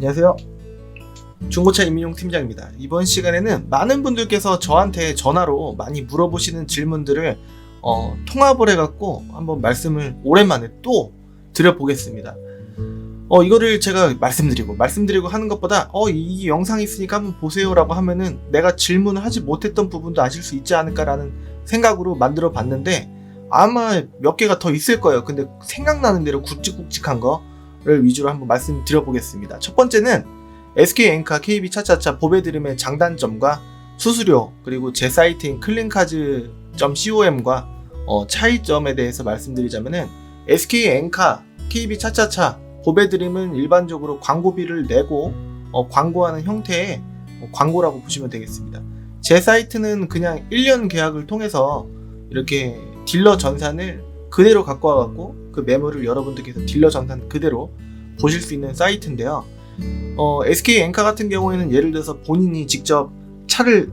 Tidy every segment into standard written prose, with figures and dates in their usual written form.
안녕하세요. 중고차 이민용 팀장입니다. 이번 시간에는 많은 분들께서 저한테 전화로 많이 물어보시는 질문들을 통합을 해갖고 한번 말씀을 오랜만에 또 드려보겠습니다. 이거를 제가 말씀드리고 하는 것보다 이 영상이 있으니까 한번 보세요 라고 하면은 내가 질문을 하지 못했던 부분도 아실 수 있지 않을까라는 생각으로 만들어 봤는데 아마 몇 개가 더 있을 거예요. 근데 생각나는 대로 굵직굵직한 거를 위주로 한번 말씀드려 보겠습니다. 첫 번째는 SK엔카 KB 차차차 보배드림의 장단점과 수수료, 그리고 제 사이트인 클린카즈.com과 차이점에 대해서 말씀드리자면은 SK엔카 KB 차차차 보배드림은 일반적으로 광고비를 내고 광고하는 형태의 광고라고 보시면 되겠습니다. 제 사이트는 그냥 1년 계약을 통해서 이렇게 딜러 전산을 그대로 갖고 와갖고 그 메모를 여러분들께서 딜러 전산 그대로 보실 수 있는 사이트인데요. SK엔카 같은 경우에는 예를 들어서 본인이 직접 차를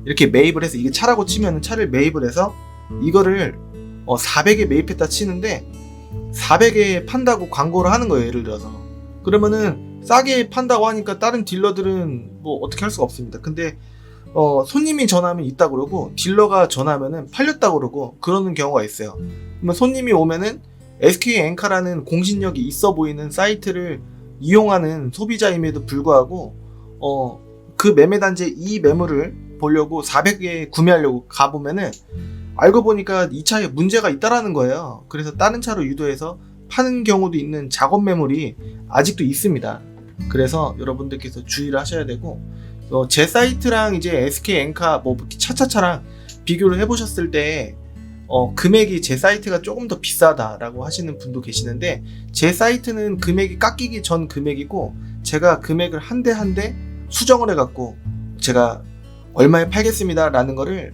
이렇게 매입을 해서, 이게 차라고 치면 차를 매입을 해서 이거를 400에 매입했다 치는데 400에 판다고 광고를 하는 거예요. 예를 들어서 그러면은 싸게 판다고 하니까 다른 딜러들은 뭐 어떻게 할 수가 없습니다. 근데 손님이 전화하면 있다 그러고 딜러가 전화하면은 팔렸다 그러고 그러는 경우가 있어요. 그러면 손님이 오면은 SK엔카라는 공신력이 있어 보이는 사이트를 이용하는 소비자임에도 불구하고 그 매매단지에 이 매물을 보려고 400에 구매하려고 가보면은 알고 보니까 이 차에 문제가 있다라는 거예요. 그래서 다른 차로 유도해서 파는 경우도 있는 작업 매물이 아직도 있습니다. 그래서 여러분들께서 주의를 하셔야 되고, 제 사이트랑 이제 SK엔카 뭐 차차차랑 비교를 해보셨을 때 금액이 제 사이트가 조금 더 비싸다라고 하시는 분도 계시는데, 제 사이트는 금액이 깎이기 전 금액이고 제가 금액을 한 대 한 대 수정을 해갖고 제가 얼마에 팔겠습니다 라는 거를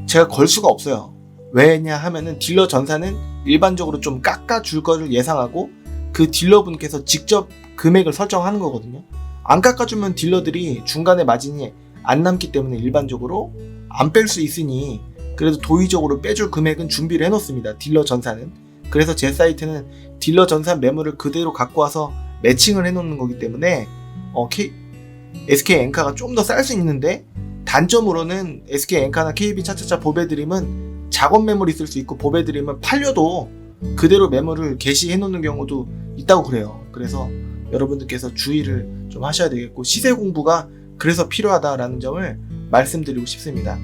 제가 걸 수가 없어요. 왜냐 하면은 딜러 전사는 일반적으로 좀 깎아줄 거를 예상하고 그 딜러분께서 직접 금액을 설정하는 거거든요. 안 깎아주면 딜러들이 중간에 마진이 안 남기 때문에 일반적으로 안 뺄 수 있으니 그래도 도의적으로 빼줄 금액은 준비를 해놓습니다. 딜러 전사는. 그래서 제 사이트는 딜러 전사 매물을 그대로 갖고 와서 매칭을 해놓는 거기 때문에 SK엔카가 좀 더 쌀 수 있는데, 단점으로는 SK엔카나 KB 차차차 보배드림은 작업 매물이 있을 수 있고 보배드림은 팔려도 그대로 매물을 게시해 놓는 경우도 있다고 그래요. 그래서 여러분들께서 주의를 좀 하셔야 되겠고, 시세 공부가 그래서 필요하다라는 점을 말씀드리고 싶습니다.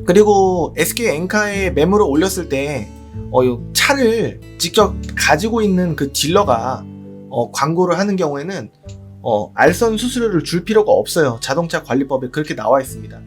그리고 SK엔카에 매물을 올렸을 때 차를 직접 가지고 있는 그 딜러가 광고를 하는 경우에는 알선 수수료를 줄 필요가 없어요. 자동차 관리법에 그렇게 나와 있습니다.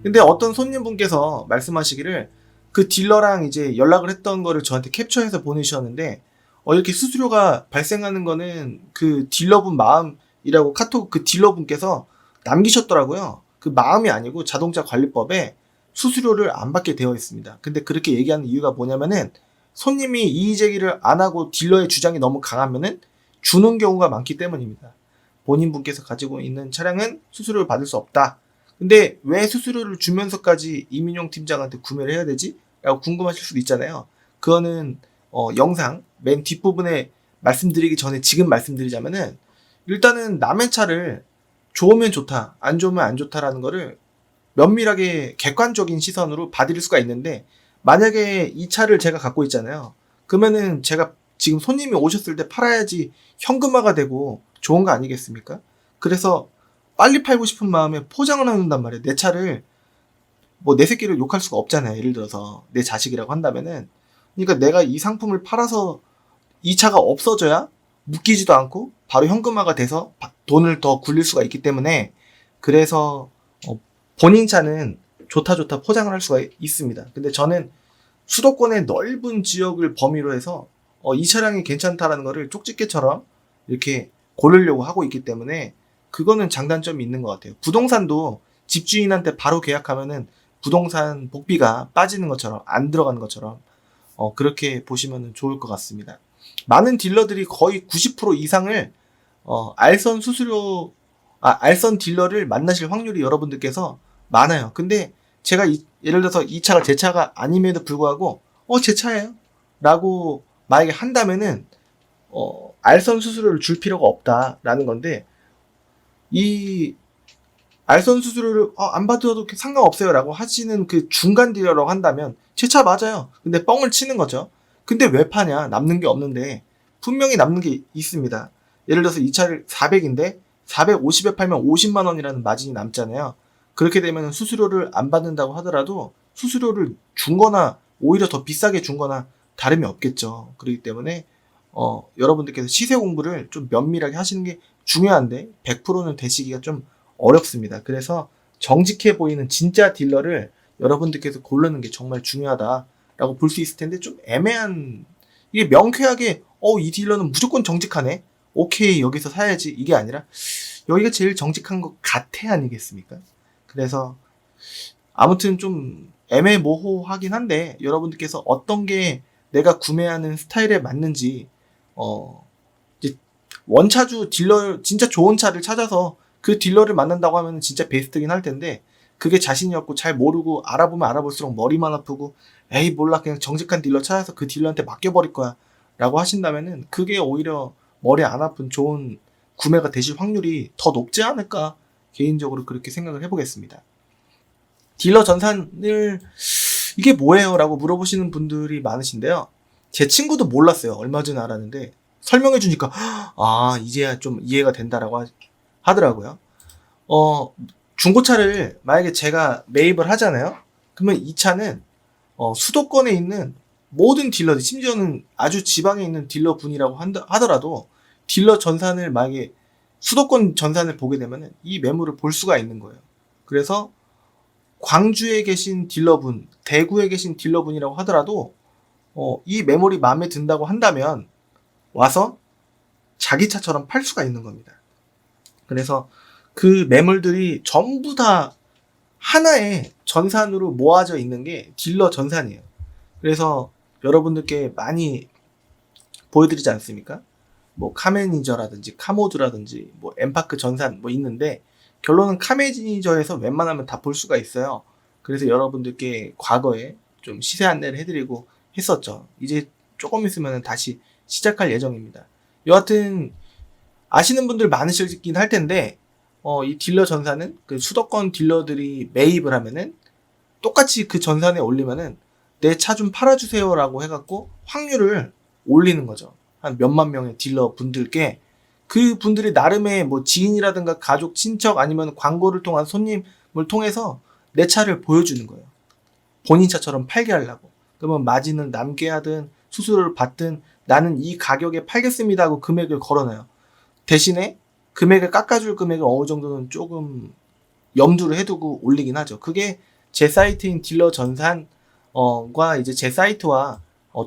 근데 어떤 손님분께서 말씀하시기를 그 딜러랑 이제 연락을 했던 거를 저한테 캡처해서 보내주셨는데 이렇게 수수료가 발생하는 거는 그 딜러분 마음이라고 카톡 그 딜러분께서 남기셨더라고요. 그 마음이 아니고 자동차 관리법에 수수료를 안 받게 되어 있습니다. 근데 그렇게 얘기하는 이유가 뭐냐면은 손님이 이의제기를 안 하고 딜러의 주장이 너무 강하면은 주는 경우가 많기 때문입니다. 본인분께서 가지고 있는 차량은 수수료를 받을 수 없다. 근데 왜 수수료를 주면서까지 이민용 팀장한테 구매를 해야 되지? 라고 궁금하실 수도 있잖아요. 그거는 영상 맨 뒷부분에 말씀드리기 전에 지금 말씀드리자면은, 일단은 남의 차를 좋으면 좋다, 안 좋으면 안 좋다라는 거를 면밀하게 객관적인 시선으로 봐드릴 수가 있는데, 만약에 이 차를 제가 갖고 있잖아요. 그러면은 제가 지금 손님이 오셨을 때 팔아야지 현금화가 되고 좋은 거 아니겠습니까? 그래서 빨리 팔고 싶은 마음에 포장을 해놓는단 말이에요. 내 차를 뭐 내 새끼를 욕할 수가 없잖아요. 예를 들어서 내 자식이라고 한다면은, 그러니까 내가 이 상품을 팔아서 이 차가 없어져야 묶이지도 않고 바로 현금화가 돼서 돈을 더 굴릴 수가 있기 때문에, 그래서 본인 차는 좋다 포장을 할 수가 있습니다. 근데 저는 수도권의 넓은 지역을 범위로 해서 이 차량이 괜찮다라는 거를 쪽집게처럼 이렇게 고르려고 하고 있기 때문에 그거는 장단점이 있는 것 같아요. 부동산도 집주인한테 바로 계약하면은 부동산 복비가 빠지는 것처럼, 안 들어가는 것처럼 그렇게 보시면 좋을 것 같습니다. 많은 딜러들이 거의 90% 이상을 알선 딜러를 만나실 확률이 여러분들께서 많아요. 근데 제가 예를 들어서 이 차가 제 차가 아님에도 불구하고 제 차예요 라고 만약에 한다면은 알선 수수료를 줄 필요가 없다라는 건데, 이 알선 수수료를 안 받아도 상관없어요 라고 하시는 그 중간 딜러라고 한다면 제 차 맞아요. 근데 뻥을 치는 거죠. 근데 왜 파냐? 남는 게 없는데. 분명히 남는 게 있습니다. 예를 들어서 이 차를 400인데 450에 팔면 50만 원이라는 마진이 남잖아요. 그렇게 되면 수수료를 안 받는다고 하더라도 수수료를 준 거나 오히려 더 비싸게 준 거나 다름이 없겠죠. 그렇기 때문에 여러분들께서 시세 공부를 좀 면밀하게 하시는 게 중요한데 100%는 되시기가 좀 어렵습니다. 그래서 정직해 보이는 진짜 딜러를 여러분들께서 고르는 게 정말 중요하다라고 볼 수 있을 텐데, 좀 애매한, 이게 명쾌하게 이 딜러는 무조건 정직하네, 오케이 여기서 사야지, 이게 아니라 여기가 제일 정직한 것 같아 아니겠습니까? 그래서 아무튼 좀 애매모호하긴 한데, 여러분들께서 어떤 게 내가 구매하는 스타일에 맞는지 이제 원차주 딜러, 진짜 좋은 차를 찾아서 그 딜러를 만난다고 하면 진짜 베스트긴 할 텐데, 그게 자신이 없고 잘 모르고 알아보면 알아볼수록 머리만 아프고 에이 몰라 그냥 정직한 딜러 찾아서 그 딜러한테 맡겨버릴 거야 라고 하신다면은 그게 오히려 머리 안 아픈 좋은 구매가 되실 확률이 더 높지 않을까, 개인적으로 그렇게 생각을 해보겠습니다. 딜러 전산을 이게 뭐예요? 라고 물어보시는 분들이 많으신데요. 제 친구도 몰랐어요. 얼마 전에 알았는데 설명해 주니까 이제야 좀 이해가 된다라고 하더라고요. 중고차를 만약에 제가 매입을 하잖아요. 그러면 이 차는 수도권에 있는 모든 딜러들, 심지어는 아주 지방에 있는 딜러 분이라고 하더라도 딜러 전산을 만약에 수도권 전산을 보게 되면 이 매물을 볼 수가 있는 거예요. 그래서 광주에 계신 딜러분, 대구에 계신 딜러분이라고 하더라도 이 매물이 마음에 든다고 한다면 와서 자기 차처럼 팔 수가 있는 겁니다. 그래서 그 매물들이 전부 다 하나의 전산으로 모아져 있는 게 딜러 전산이에요. 그래서 여러분들께 많이 보여드리지 않습니까? 뭐 카매니저라든지 카모드라든지 뭐 엠파크 전산 뭐 있는데, 결론은 카매니저에서 웬만하면 다 볼 수가 있어요. 그래서 여러분들께 과거에 좀 시세 안내를 해드리고 했었죠. 이제 조금 있으면 다시 시작할 예정입니다. 여하튼 아시는 분들 많으시긴 할 텐데, 이 딜러 전산은 그 수도권 딜러들이 매입을 하면은 똑같이 그 전산에 올리면은 내 차 좀 팔아주세요라고 해갖고 확률을 올리는 거죠. 한 몇만 명의 딜러 분들께, 그 분들이 나름의 뭐 지인이라든가 가족, 친척 아니면 광고를 통한 손님을 통해서 내 차를 보여주는 거예요. 본인 차처럼 팔게 하려고. 그러면 마진을 남게 하든 수수료를 받든 나는 이 가격에 팔겠습니다 하고 금액을 걸어놔요. 대신에 금액을 깎아줄 금액을 어느 정도는 조금 염두를 해두고 올리긴 하죠. 그게 제 사이트인 딜러 전산 과 이제 제 사이트와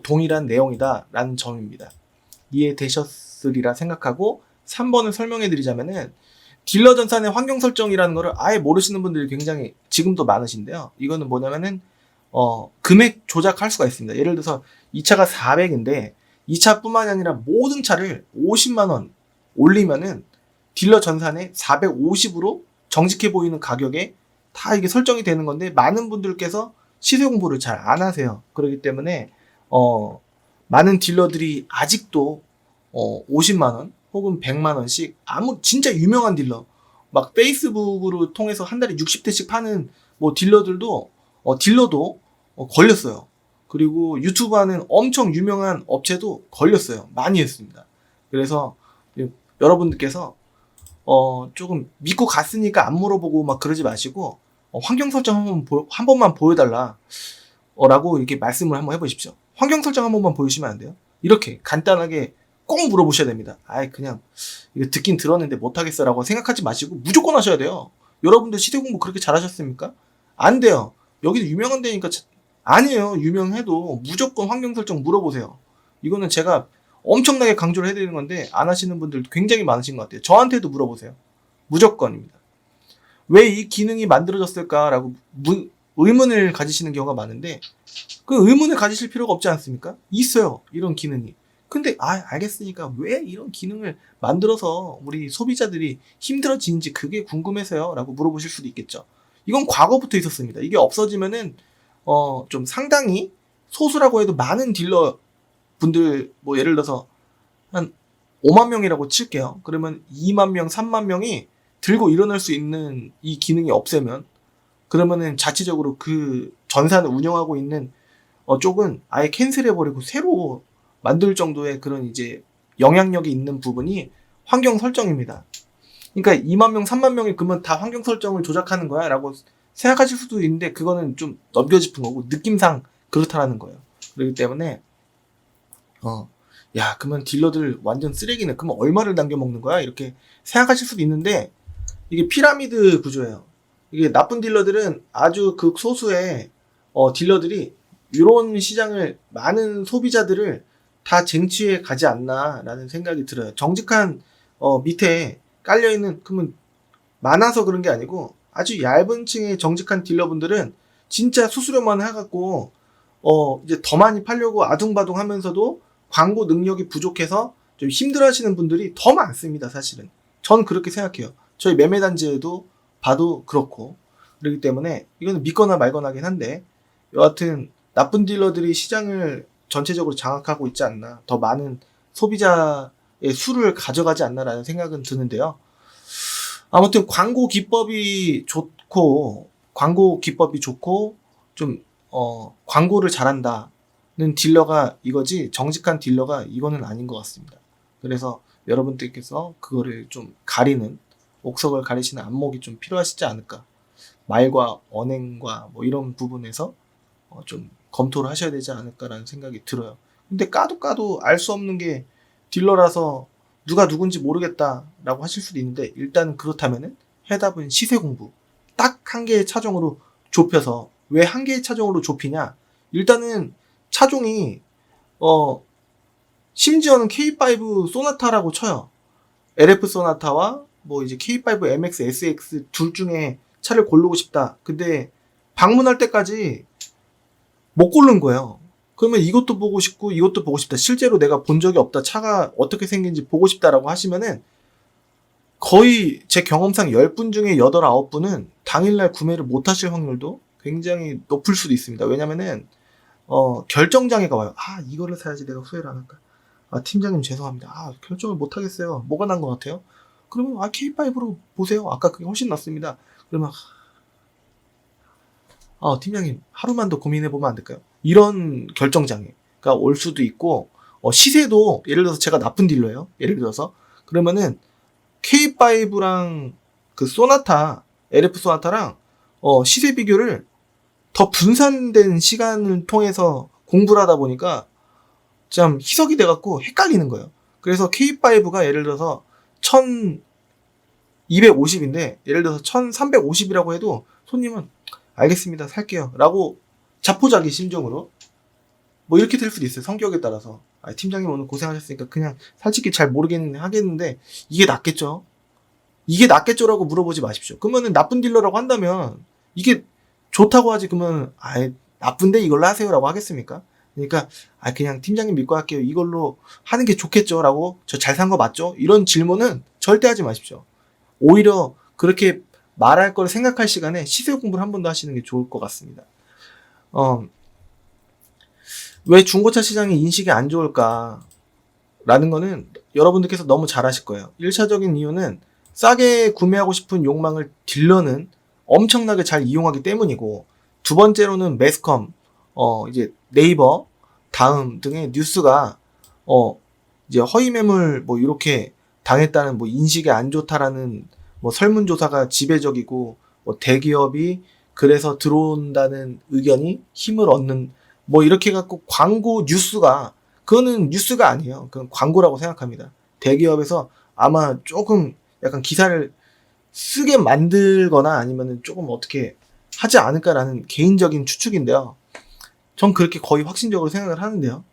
동일한 내용이다라는 점입니다. 이해되셨으리라 생각하고 3번을 설명해 드리자면은, 딜러 전산의 환경 설정이라는 거를 아예 모르시는 분들이 굉장히 지금도 많으신데요. 이거는 뭐냐면은 금액 조작할 수가 있습니다. 예를 들어서 이 차가 400인데 이 차뿐만이 아니라 모든 차를 50만 원 올리면은 딜러 전산에 450으로 정직해 보이는 가격에 다 이게 설정이 되는 건데, 많은 분들께서 시세 공부를 잘 안 하세요. 그렇기 때문에 많은 딜러들이 아직도 50만 원 혹은 100만 원씩 진짜 유명한 딜러, 막 페이스북으로 통해서 한 달에 60대씩 파는 뭐 딜러도 걸렸어요. 그리고 유튜브 하는 엄청 유명한 업체도 걸렸어요. 많이 했습니다. 그래서 여러분들께서 조금 믿고 갔으니까 안 물어보고 막 그러지 마시고, 환경 설정 한 번만 보여달라 라고 이렇게 말씀을 한번 해보십시오. 환경 설정 한 번만 보여주시면 안 돼요? 이렇게 간단하게 꼭 물어보셔야 됩니다. 그냥 이거 듣긴 들었는데 못하겠어 라고 생각하지 마시고 무조건 하셔야 돼요. 여러분들 시대 공부 그렇게 잘하셨습니까? 안 돼요. 여기도 유명한 데니까. 아니에요. 유명해도 무조건 환경 설정 물어보세요. 이거는 제가 엄청나게 강조를 해드리는 건데 안 하시는 분들 굉장히 많으신 것 같아요. 저한테도 물어보세요. 무조건입니다. 왜 이 기능이 만들어졌을까라고 의문을 가지시는 경우가 많은데, 그 의문을 가지실 필요가 없지 않습니까? 있어요, 이런 기능이. 근데 알겠으니까 왜 이런 기능을 만들어서 우리 소비자들이 힘들어지는지 그게 궁금해서요 라고 물어보실 수도 있겠죠. 이건 과거부터 있었습니다. 이게 없어지면은 좀 상당히 소수라고 해도 많은 딜러 분들, 뭐 예를 들어서 한 5만 명이라고 칠게요. 그러면 2만 명, 3만 명이 들고 일어날 수 있는 이 기능이 없애면, 그러면은 자체적으로 그 전산을 운영하고 있는 쪽은 아예 캔슬해버리고 새로 만들 정도의 그런 이제 영향력이 있는 부분이 환경 설정입니다. 그러니까 2만 명, 3만 명이 그러면 다 환경 설정을 조작하는 거야? 라고 생각하실 수도 있는데, 그거는 좀 넘겨짚은 거고, 느낌상 그렇다라는 거예요. 그렇기 때문에, 야, 그러면 딜러들 완전 쓰레기네. 그러면 얼마를 남겨먹는 거야? 이렇게 생각하실 수도 있는데, 이게 피라미드 구조예요. 이게 나쁜 딜러들은 아주 극소수의 딜러들이 이런 시장을, 많은 소비자들을 다 쟁취해 가지 않나라는 생각이 들어요. 정직한 밑에 깔려있는, 그러면 많아서 그런 게 아니고 아주 얇은 층의 정직한 딜러분들은 진짜 수수료만 해갖고 이제 더 많이 팔려고 아둥바둥 하면서도 광고 능력이 부족해서 좀 힘들어하시는 분들이 더 많습니다. 사실은 전 그렇게 생각해요. 저희 매매단지에도 봐도 그렇고. 그렇기 때문에 이거는 믿거나 말거나긴 한데, 여하튼 나쁜 딜러들이 시장을 전체적으로 장악하고 있지 않나, 더 많은 소비자의 수를 가져가지 않나라는 생각은 드는데요. 아무튼 광고 기법이 좋고 좀 광고를 잘한다는 딜러가 이거지, 정직한 딜러가 이거는 아닌 것 같습니다. 그래서 여러분들께서 그거를 좀 가리는, 옥석을 가리시는 안목이 좀 필요하시지 않을까. 말과 언행과 뭐 이런 부분에서 좀 검토를 하셔야 되지 않을까라는 생각이 들어요. 근데 까도 알 수 없는 게 딜러라서 누가 누군지 모르겠다라고 하실 수도 있는데, 일단 그렇다면은 해답은 시세 공부. 딱 한 개의 차종으로 좁혀서, 왜 한 개의 차종으로 좁히냐? 일단은 차종이 심지어는 K5 소나타라고 쳐요. LF 소나타와 뭐 이제 K5 MX, SX 둘 중에 차를 고르고 싶다. 근데 방문할 때까지 못 고른 거예요. 그러면 이것도 보고 싶고 이것도 보고 싶다. 실제로 내가 본 적이 없다. 차가 어떻게 생긴지 보고 싶다라고 하시면은, 거의 제 경험상 10분 중에 8, 9분은 당일날 구매를 못 하실 확률도 굉장히 높을 수도 있습니다. 왜냐면은 결정장애가 와요. 아, 이거를 사야지 내가 후회를 안 할까. 아, 팀장님 죄송합니다. 아, 결정을 못 하겠어요. 뭐가 난 것 같아요? 그러면 K5로 보세요. 아까 그게 훨씬 낫습니다. 그러면 팀장님 하루만 더 고민해보면 안 될까요? 이런 결정장애가 올 수도 있고, 시세도 예를 들어서 제가 나쁜 딜러예요. 예를 들어서 그러면은 K5랑 그 소나타, LF 소나타랑 시세 비교를 더 분산된 시간을 통해서 공부를 하다 보니까 참 희석이 돼갖고 헷갈리는 거예요. 그래서 K5가 예를 들어서 1250인데 예를 들어서 1350이라고 해도 손님은 알겠습니다, 살게요 라고 자포자기 심정으로 뭐 이렇게 될 수도 있어요. 성격에 따라서. 팀장님 오늘 고생하셨으니까 그냥 솔직히 잘 모르겠는데 하겠는데 이게 낫겠죠? 이게 낫겠죠라고 물어보지 마십시오. 그러면은 나쁜 딜러라고 한다면 이게 좋다고 하지, 그러면 나쁜데 이걸로 하세요라고 하겠습니까? 그러니까 그냥 팀장님 믿고 할게요. 이걸로 하는 게 좋겠죠라고, 저 잘 산 거 맞죠? 이런 질문은 절대 하지 마십시오. 오히려 그렇게 말할 걸 생각할 시간에 시세 공부를 한 번 더 하시는 게 좋을 것 같습니다. 왜 중고차 시장이 인식이 안 좋을까? 라는 거는 여러분들께서 너무 잘 아실 거예요. 1차적인 이유는 싸게 구매하고 싶은 욕망을 딜러는 엄청나게 잘 이용하기 때문이고, 두 번째로는 매스컴, 이제 네이버, 다음 등의 뉴스가, 이제 허위 매물 뭐 이렇게 당했다는 뭐 인식이 안 좋다라는 뭐 설문조사가 지배적이고, 뭐 대기업이 그래서 들어온다는 의견이 힘을 얻는, 뭐 이렇게 갖고 광고 뉴스가, 그거는 뉴스가 아니에요. 그건 광고라고 생각합니다. 대기업에서 아마 조금 약간 기사를 쓰게 만들거나 아니면은 조금 어떻게 하지 않을까라는 개인적인 추측인데요. 전 그렇게 거의 확신적으로 생각을 하는데요.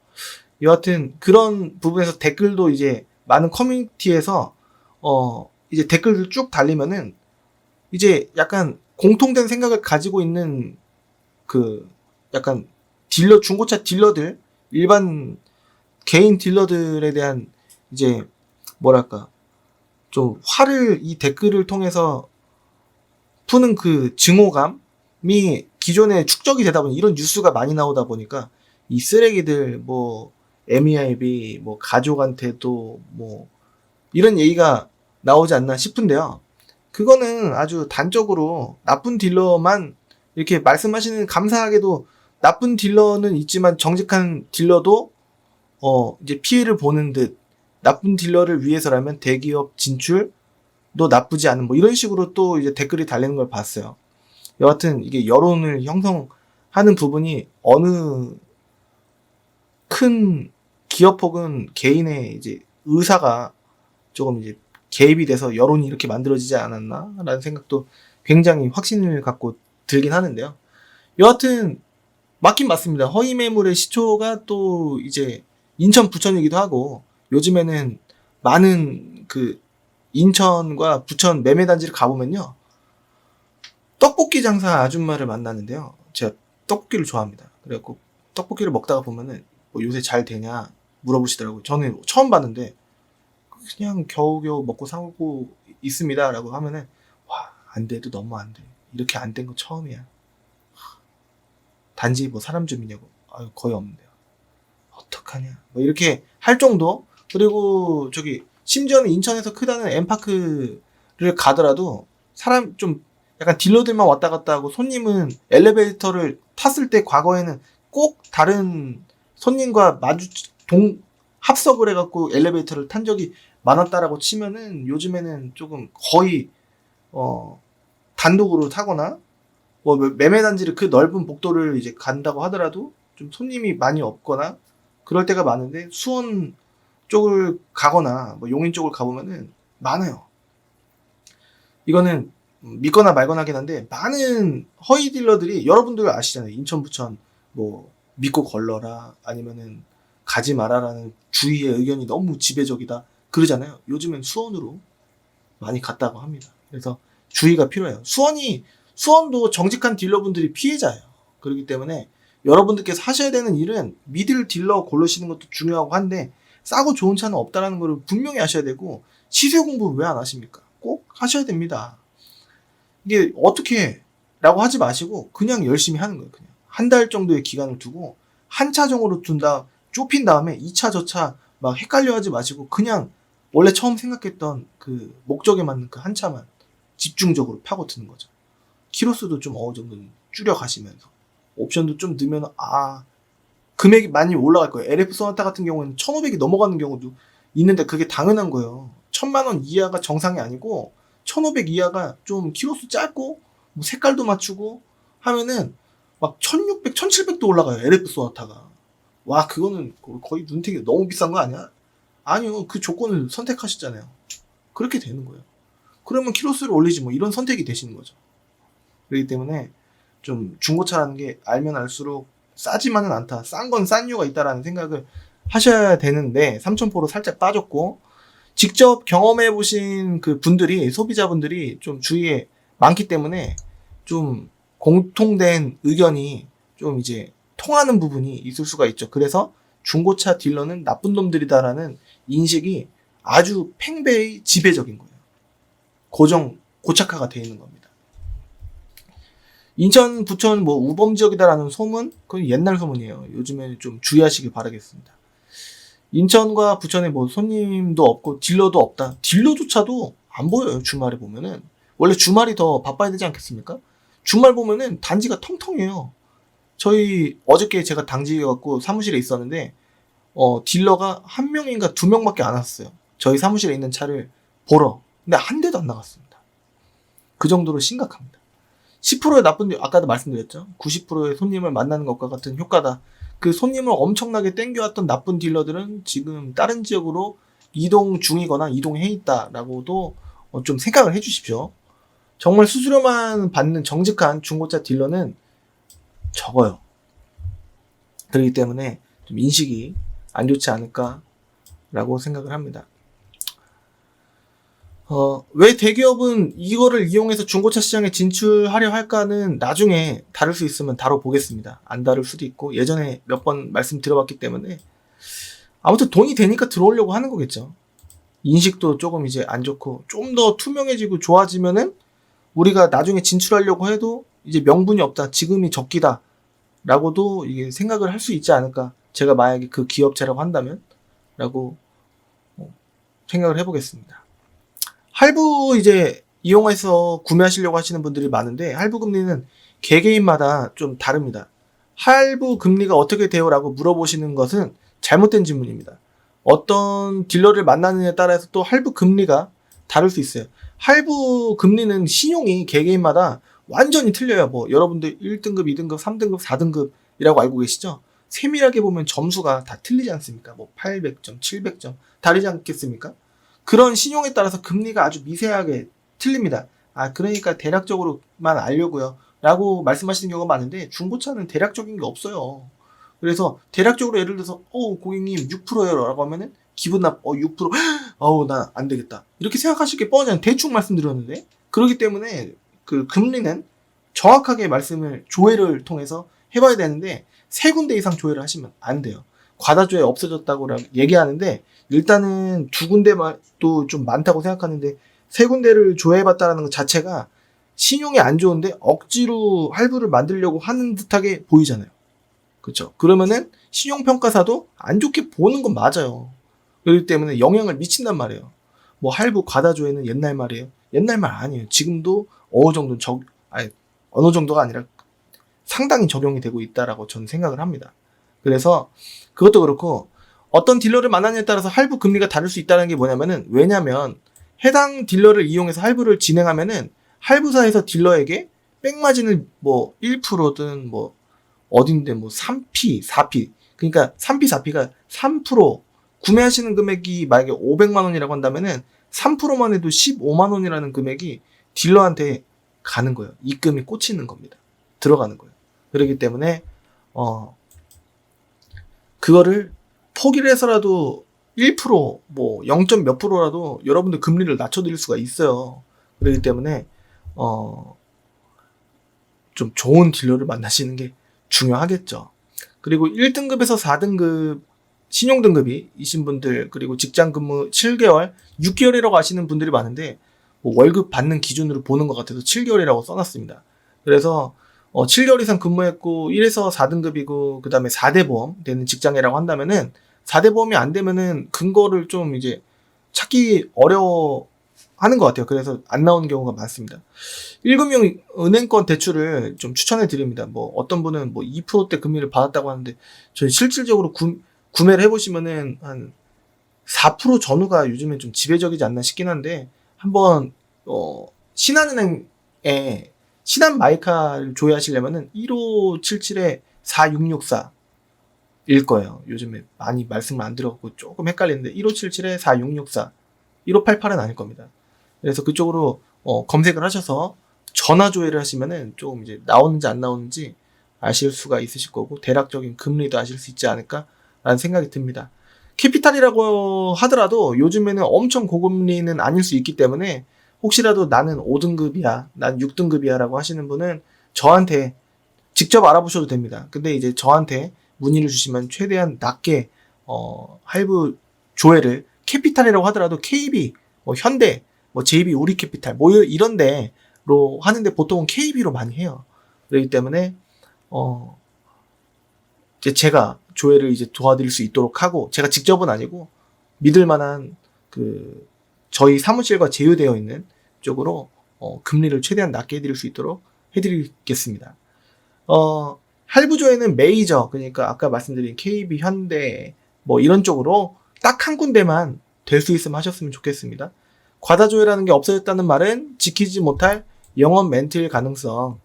여하튼 그런 부분에서 댓글도 이제 많은 커뮤니티에서 이제 댓글을 쭉 달리면은 이제 약간 공통된 생각을 가지고 있는 그 약간 중고차 딜러들, 일반 개인 딜러들에 대한 이제 뭐랄까 좀 화를 이 댓글을 통해서 푸는 그 증오감이 기존에 축적이 되다 보니, 이런 뉴스가 많이 나오다 보니까 이 쓰레기들 뭐 MEIB 뭐 가족한테도 뭐 이런 얘기가 나오지 않나 싶은데요. 그거는 아주 단적으로 나쁜 딜러만 이렇게 말씀하시는, 감사하게도 나쁜 딜러는 있지만 정직한 딜러도 이제 피해를 보는 듯, 나쁜 딜러를 위해서라면 대기업 진출도 나쁘지 않은 뭐 이런 식으로 또 이제 댓글이 달리는 걸 봤어요. 여하튼 이게 여론을 형성하는 부분이 어느 큰 기업 혹은 개인의 이제 의사가 조금 이제 개입이 돼서 여론이 이렇게 만들어지지 않았나라는 생각도 굉장히 확신을 갖고 들긴 하는데요. 여하튼 맞긴 맞습니다. 허위 매물의 시초가 또 이제 인천, 부천이기도 하고, 요즘에는 많은 그 인천과 부천 매매단지를 가보면요, 떡볶이 장사 아줌마를 만나는데요. 제가 떡볶이를 좋아합니다. 그래갖고 떡볶이를 먹다가 보면은 뭐 요새 잘 되냐 물어보시더라고요. 저는 처음 봤는데 그냥 겨우겨우 먹고 살고 있습니다 라고 하면은, 와, 안 돼도 너무 안 돼. 이렇게 안 된 거 처음이야. 단지 뭐 사람 좀 있냐고. 아유, 거의 없는데요. 어떡하냐. 뭐 이렇게 할 정도. 그리고 저기 심지어는 인천에서 크다는 엠파크를 가더라도 사람 좀 약간 딜러들만 왔다 갔다 하고, 손님은 엘리베이터를 탔을 때 과거에는 꼭 다른 손님과 합석을 해갖고 엘리베이터를 탄 적이 많았다라고 치면은, 요즘에는 조금 거의 단독으로 타거나 뭐 매매단지를, 그 넓은 복도를 이제 간다고 하더라도 좀 손님이 많이 없거나 그럴 때가 많은데, 수원 쪽을 가거나 뭐 용인 쪽을 가보면은 많아요. 이거는 믿거나 말거나 하긴 한데, 많은 허위 딜러들이, 여러분들 아시잖아요. 인천, 부천 뭐 믿고 걸러라, 아니면은 가지 마라라는 주위의 의견이 너무 지배적이다 그러잖아요. 요즘엔 수원으로 많이 갔다고 합니다. 그래서 주의가 필요해요. 수원도 정직한 딜러분들이 피해자예요. 그렇기 때문에 여러분들께서 하셔야 되는 일은 믿을 딜러 고르시는 것도 중요하고 한데, 싸고 좋은 차는 없다라는 걸 분명히 하셔야 되고, 시세 공부 왜 안 하십니까? 꼭 하셔야 됩니다. 이게 어떻게 라고 하지 마시고 그냥 열심히 하는 거예요. 그냥 한 달 정도의 기간을 두고 한 차종으로 좁힌 다음에 2차 저 차 막 헷갈려 하지 마시고, 그냥 원래 처음 생각했던 그 목적에 맞는 그 한 차만 집중적으로 파고드는 거죠. 키로수도 좀 어느 정도 줄여 가시면서, 옵션도 좀 넣으면 금액이 많이 올라갈 거예요. LF 소나타 같은 경우는 1,500이 넘어가는 경우도 있는데, 그게 당연한 거예요. 1,000만 원 이하가 정상이 아니고 1,500 이하가 좀 키로수 짧고 뭐 색깔도 맞추고 하면은 막 1,600, 1,700도 올라가요. LF 소나타가. 와, 그거는 거의 눈탱이 너무 비싼 거 아니야? 아니요. 그 조건을 선택하셨잖아요. 그렇게 되는 거예요. 그러면 키로수를 올리지 뭐, 이런 선택이 되시는 거죠. 그렇기 때문에 좀 중고차라는 게 알면 알수록 싸지만은 않다. 싼 건 싼 이유가 있다라는 생각을 하셔야 되는데, 삼천포로 살짝 빠졌고, 직접 경험해 보신 그 분들이, 소비자분들이 좀 주위에 많기 때문에 좀 공통된 의견이 좀 이제 통하는 부분이 있을 수가 있죠. 그래서 중고차 딜러는 나쁜 놈들이다라는 인식이 아주 팽배히 지배적인 거예요. 고착화가 되어 있는 겁니다. 인천, 부천 뭐 우범 지역이다라는 소문, 그건 옛날 소문이에요. 요즘에 좀 주의하시길 바라겠습니다. 인천과 부천에 뭐 손님도 없고 딜러도 없다. 딜러조차도 안 보여요. 주말에 보면은. 원래 주말이 더 바빠야 되지 않겠습니까? 주말 보면은 단지가 텅텅해요. 저희 어저께 제가 당직에 갖고 사무실에 있었는데, 딜러가 한 명인가 두 명밖에 안 왔어요. 저희 사무실에 있는 차를 보러. 근데 한 대도 안 나갔습니다. 그 정도로 심각합니다. 10%의 나쁜, 아까도 말씀드렸죠. 90%의 손님을 만나는 것과 같은 효과다. 그 손님을 엄청나게 땡겨왔던 나쁜 딜러들은 지금 다른 지역으로 이동 중이거나 이동해 있다라고도 좀 생각을 해 주십시오. 정말 수수료만 받는 정직한 중고차 딜러는 적어요. 그렇기 때문에 좀 인식이 안 좋지 않을까라고 생각을 합니다. 왜 대기업은 이거를 이용해서 중고차 시장에 진출하려 할까는 나중에 다룰 수 있으면 다뤄보겠습니다. 안 다룰 수도 있고, 예전에 몇 번 말씀드려봤기 때문에. 아무튼 돈이 되니까 들어오려고 하는 거겠죠. 인식도 조금 이제 안 좋고 좀 더 투명해지고 좋아지면은 우리가 나중에 진출하려고 해도 이제 명분이 없다, 지금이 적기다 라고도 이게 생각을 할 수 있지 않을까. 제가 만약에 그 기업체라고 한다면 라고 생각을 해보겠습니다. 할부 이제 이용해서 구매하시려고 하시는 분들이 많은데 할부 금리는 개개인마다 좀 다릅니다. 할부 금리가 어떻게 돼요? 라고 물어보시는 것은 잘못된 질문입니다. 어떤 딜러를 만나느냐에 따라서 또 할부 금리가 다를 수 있어요. 할부 금리는 신용이 개개인마다 완전히 틀려요. 뭐 여러분들 1등급, 2등급, 3등급, 4등급이라고 알고 계시죠? 세밀하게 보면 점수가 다 틀리지 않습니까? 뭐 800점, 700점 다르지 않겠습니까? 그런 신용에 따라서 금리가 아주 미세하게 틀립니다. 그러니까 대략적으로만 알려고요. 라고 말씀하시는 경우가 많은데 중고차는 대략적인 게 없어요. 그래서 대략적으로 예를 들어서 고객님 6%예요 라고 하면은 기분 6%? 나 안 되겠다. 이렇게 생각하실 게 뻔하잖아요. 대충 말씀드렸는데. 그렇기 때문에 그 금리는 정확하게 조회를 통해서 해봐야 되는데 세 군데 이상 조회를 하시면 안 돼요. 과다조회 없어졌다고 얘기하는데 일단은 두 군데도 좀 많다고 생각하는데 세 군데를 조회해봤다는 것 자체가 신용이 안 좋은데 억지로 할부를 만들려고 하는 듯하게 보이잖아요. 그렇죠? 그러면은 신용평가사도 안 좋게 보는 건 맞아요. 그렇기 때문에 영향을 미친단 말이에요. 뭐 할부 과다조회는 옛날 말이에요. 옛날 말 아니에요. 지금도 어느 정도가 아니라 상당히 적용이 되고 있다라고 저는 생각을 합니다. 그래서 그것도 그렇고 어떤 딜러를 만나느냐에 따라서 할부 금리가 다를 수 있다는 게 뭐냐면은 왜냐면 해당 딜러를 이용해서 할부를 진행하면은 할부사에서 딜러에게 백마진을 뭐 1%든 뭐 어딘데 뭐 3P, 4P 그러니까 3P, 4P가 3% 구매하시는 금액이 만약에 500만 원이라고 한다면은 3%만 해도 15만 원이라는 금액이 딜러한테 가는 거예요. 입금이 꽂히는 겁니다. 들어가는 거예요. 그렇기 때문에 그거를 포기를 해서라도 1% 뭐 0. 몇 프로라도 여러분들 금리를 낮춰드릴 수가 있어요. 그렇기 때문에 좀 좋은 딜러를 만나시는 게 중요하겠죠. 그리고 1등급에서 4등급 신용등급이 이신 분들 그리고 직장근무 7개월, 6개월이라고 하시는 분들이 많은데 뭐 월급 받는 기준으로 보는 것 같아서 7개월이라고 써놨습니다. 그래서 7개월 이상 근무했고 1에서 4등급이고 그 다음에 4대 보험 되는 직장이라고 한다면은 4대 보험이 안 되면은 근거를 좀 이제 찾기 어려워하는 것 같아요. 그래서 안 나오는 경우가 많습니다. 1금융 은행권 대출을 좀 추천해 드립니다. 뭐 어떤 분은 뭐 2%대 금리를 받았다고 하는데 저는 실질적으로 구매를 해보시면은 한 4% 전후가 요즘엔 좀 지배적이지 않나 싶긴 한데 한번 신한은행에 신한마이카를 조회하시려면은 1577에 4664 일 거예요. 요즘에 많이 말씀을 안 들어갖고 조금 헷갈리는데 1577에 4664 1588은 아닐 겁니다. 그래서 그쪽으로 검색을 하셔서 전화 조회를 하시면은 조금 이제 나오는지 안 나오는지 아실 수가 있으실 거고 대략적인 금리도 아실 수 있지 않을까라는 생각이 듭니다. 캐피탈이라고 하더라도 요즘에는 엄청 고금리는 아닐 수 있기 때문에 혹시라도 나는 5등급이야, 난 6등급이야 라고 하시는 분은 저한테 직접 알아보셔도 됩니다. 근데 이제 저한테 문의를 주시면 최대한 낮게 할부 조회를 캐피탈이라고 하더라도 KB, 뭐 현대, 뭐 JB 우리캐피탈 뭐 이런 데로 하는데 보통은 KB로 많이 해요. 그렇기 때문에 이제 제가 조회를 이제 도와드릴 수 있도록 하고 제가 직접은 아니고 믿을 만한 저희 사무실과 제휴되어 있는 쪽으로 금리를 최대한 낮게 해드릴 수 있도록 해드리겠습니다. 할부조회는 메이저, 그러니까 아까 말씀드린 KB, 현대 뭐 이런 쪽으로 딱 한 군데만 될 수 있으면 하셨으면 좋겠습니다. 과다조회라는 게 없어졌다는 말은 지키지 못할 영업 멘트일 가능성,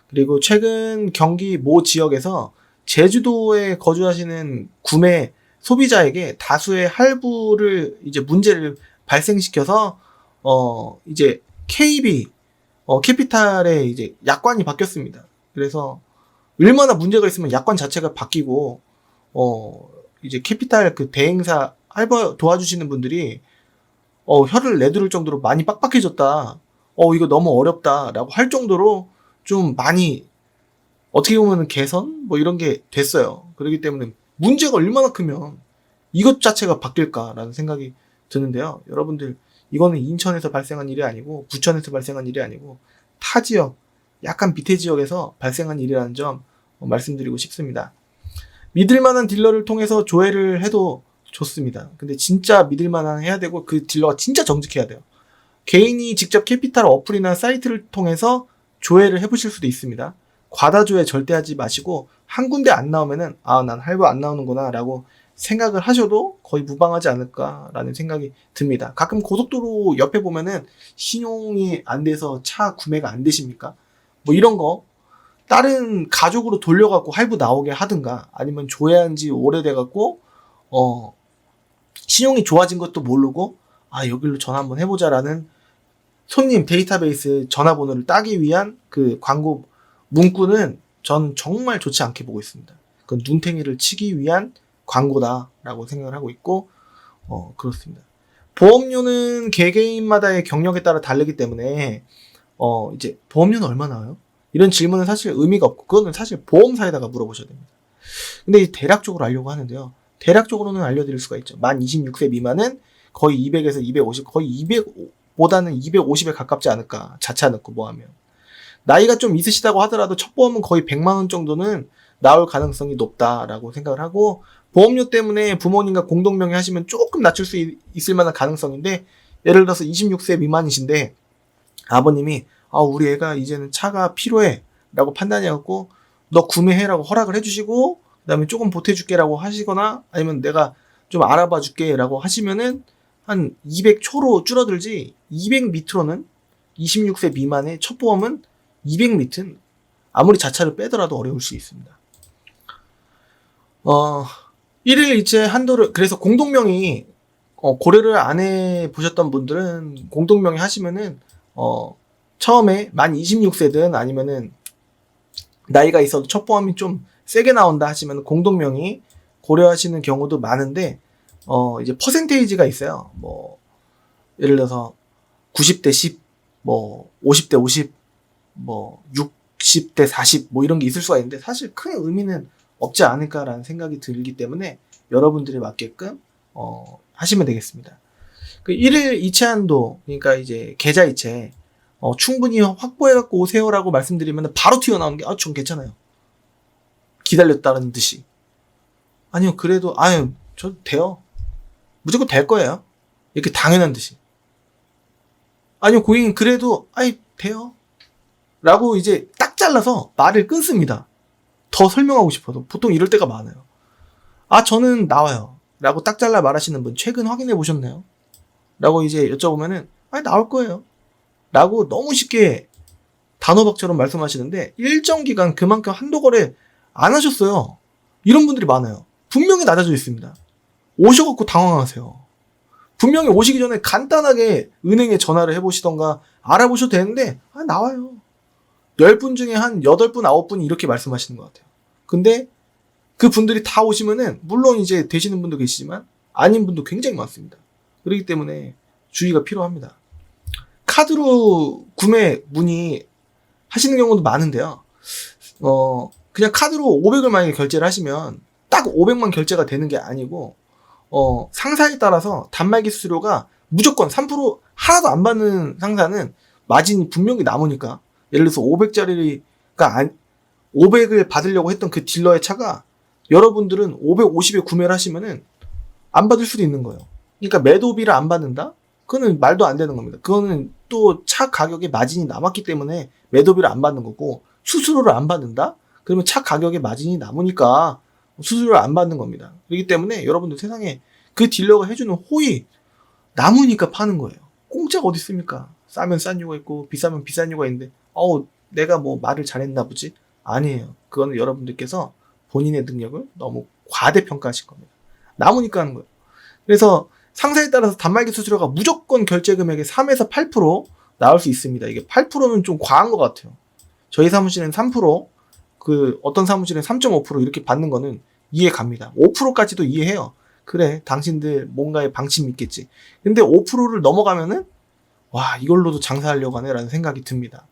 그리고 최근 경기 모 지역에서 제주도에 거주하시는 구매 소비자에게 다수의 할부를 이제 문제를 발생시켜서 이제 KB 캐피탈의 이제 약관이 바뀌었습니다. 그래서 얼마나 문제가 있으면 약관 자체가 바뀌고 이제 캐피탈 그 대행사 할부 도와주시는 분들이 혀를 내두를 정도로 많이 빡빡해졌다. 이거 너무 어렵다라고 할 정도로 좀 많이 어떻게 보면 개선 뭐 이런 게 됐어요. 그렇기 때문에 문제가 얼마나 크면 이것 자체가 바뀔까라는 생각이 드는데요. 여러분들 이거는 인천에서 발생한 일이 아니고 부천에서 발생한 일이 아니고 타 지역, 약간 밑에 지역에서 발생한 일이라는 점 말씀드리고 싶습니다. 믿을 만한 딜러를 통해서 조회를 해도 좋습니다. 근데 진짜 믿을만한 해야 되고 그 딜러가 진짜 정직해야 돼요. 개인이 직접 캐피탈 어플이나 사이트를 통해서 조회를 해보실 수도 있습니다. 과다 조회 절대 하지 마시고 한 군데 안 나오면은 난 할부 안 나오는구나 라고 생각을 하셔도 거의 무방하지 않을까라는 생각이 듭니다. 가끔 고속도로 옆에 보면은 신용이 안 돼서 차 구매가 안 되십니까? 뭐 이런 거 다른 가족으로 돌려갖고 할부 나오게 하든가 아니면 조회한 지 오래돼갖고 신용이 좋아진 것도 모르고 여기로 전화 한번 해보자라는 손님 데이터베이스 전화번호를 따기 위한 그 광고 문구는 전 정말 좋지 않게 보고 있습니다. 그건 눈탱이를 치기 위한 광고다라고 생각을 하고 있고 그렇습니다. 보험료는 개개인마다의 경력에 따라 다르기 때문에 이제 보험료는 얼마 나와요? 이런 질문은 사실 의미가 없고 그거는 사실 보험사에다가 물어보셔야 됩니다. 근데 대략적으로 알려고 하는데요. 대략적으로는 알려드릴 수가 있죠. 만 26세 미만은 거의 200에서 250, 거의 200보다는 250에 가깝지 않을까. 자차 넣고 뭐하면. 나이가 좀 있으시다고 하더라도 첫 보험은 거의 100만원 정도는 나올 가능성이 높다라고 생각을 하고 보험료 때문에 부모님과 공동명의 하시면 조금 낮출 수 있을 만한 가능성인데 예를 들어서 26세 미만이신데 아버님이 우리 애가 이제는 차가 필요해 라고 판단해갖고 너 구매해라고 허락을 해주시고 그 다음에 조금 보태줄게 라고 하시거나 아니면 내가 좀 알아봐 줄게 라고 하시면은 한 200 초로 줄어들지 200 밑으로는 26세 미만의 첫 보험은 200 밑은 아무리 자차를 빼더라도 어려울 수 있습니다. 1일 이체 한도를 그래서 공동명의 고려를 안 해보셨던 분들은 공동명의 하시면은 처음에 만 26세든 아니면은 나이가 있어도 첫 보험이 좀 세게 나온다 하시면 공동명의 고려하시는 경우도 많은데 이제 퍼센테이지가 있어요. 뭐 예를 들어서 90대 10, 뭐 50대 50, 뭐 60대 40 뭐 이런 게 있을 수가 있는데 사실 큰 의미는 없지 않을까라는 생각이 들기 때문에 여러분들이 맞게끔 하시면 되겠습니다. 그 1일 이체 한도 그러니까 이제 계좌 이체 충분히 확보해갖고 오세요라고 말씀드리면 바로 튀어나오는 게 전 괜찮아요. 기다렸다는 듯이. 아니요 그래도 저 돼요. 무조건 될 거예요. 이렇게 당연한 듯이. 아니요 고객님 그래도 돼요. 라고 이제 딱 잘라서 말을 끊습니다. 더 설명하고 싶어서 보통 이럴 때가 많아요. 저는 나와요. 라고 딱 잘라 말하시는 분 최근 확인해 보셨나요? 라고 이제 여쭤보면은 나올 거예요. 라고 너무 쉽게 단호박처럼 말씀하시는데 일정 기간 그만큼 한도 거래 안 하셨어요. 이런 분들이 많아요. 분명히 낮아져 있습니다. 오셔갖고 당황하세요. 분명히 오시기 전에 간단하게 은행에 전화를 해보시던가 알아보셔도 되는데 나와요. 10분 중에 한 8분, 9분이 이렇게 말씀하시는 것 같아요. 근데 그 분들이 다 오시면은 물론 이제 되시는 분도 계시지만 아닌 분도 굉장히 많습니다. 그렇기 때문에 주의가 필요합니다. 카드로 구매 문의 하시는 경우도 많은데요. 그냥 카드로 500을 만약에 결제를 하시면 딱 500만 결제가 되는 게 아니고 상사에 따라서 단말기 수수료가 무조건 3% 하나도 안 받는 상사는 마진이 분명히 남으니까 예를 들어서 500짜리가 500을 받으려고 했던 그 딜러의 차가 여러분들은 550에 구매를 하시면은 안 받을 수도 있는 거예요. 그러니까 매도비를 안 받는다? 그거는 말도 안 되는 겁니다. 그거는 또 차 가격에 마진이 남았기 때문에 매도비를 안 받는 거고 수수료를 안 받는다? 그러면 차 가격에 마진이 남으니까 수수료를 안 받는 겁니다. 그렇기 때문에 여러분들 세상에 그 딜러가 해주는 호의 남으니까 파는 거예요. 공짜가 어디 있습니까? 싸면 싼 이유가 있고 비싸면 비싼 이유가 있는데 내가 뭐 말을 잘했나 보지? 아니에요. 그거는 여러분들께서 본인의 능력을 너무 과대평가하신 겁니다. 남으니까 하는 거예요. 그래서 상사에 따라서 단말기 수수료가 무조건 결제 금액의 3에서 8% 나올 수 있습니다. 이게 8%는 좀 과한 것 같아요. 저희 사무실은 3%, 어떤 사무실은 3.5% 이렇게 받는 거는 이해 갑니다. 5%까지도 이해해요. 그래, 당신들 뭔가에 방침이 있겠지. 근데 5%를 넘어가면은 이걸로도 장사하려고 하네라는 생각이 듭니다.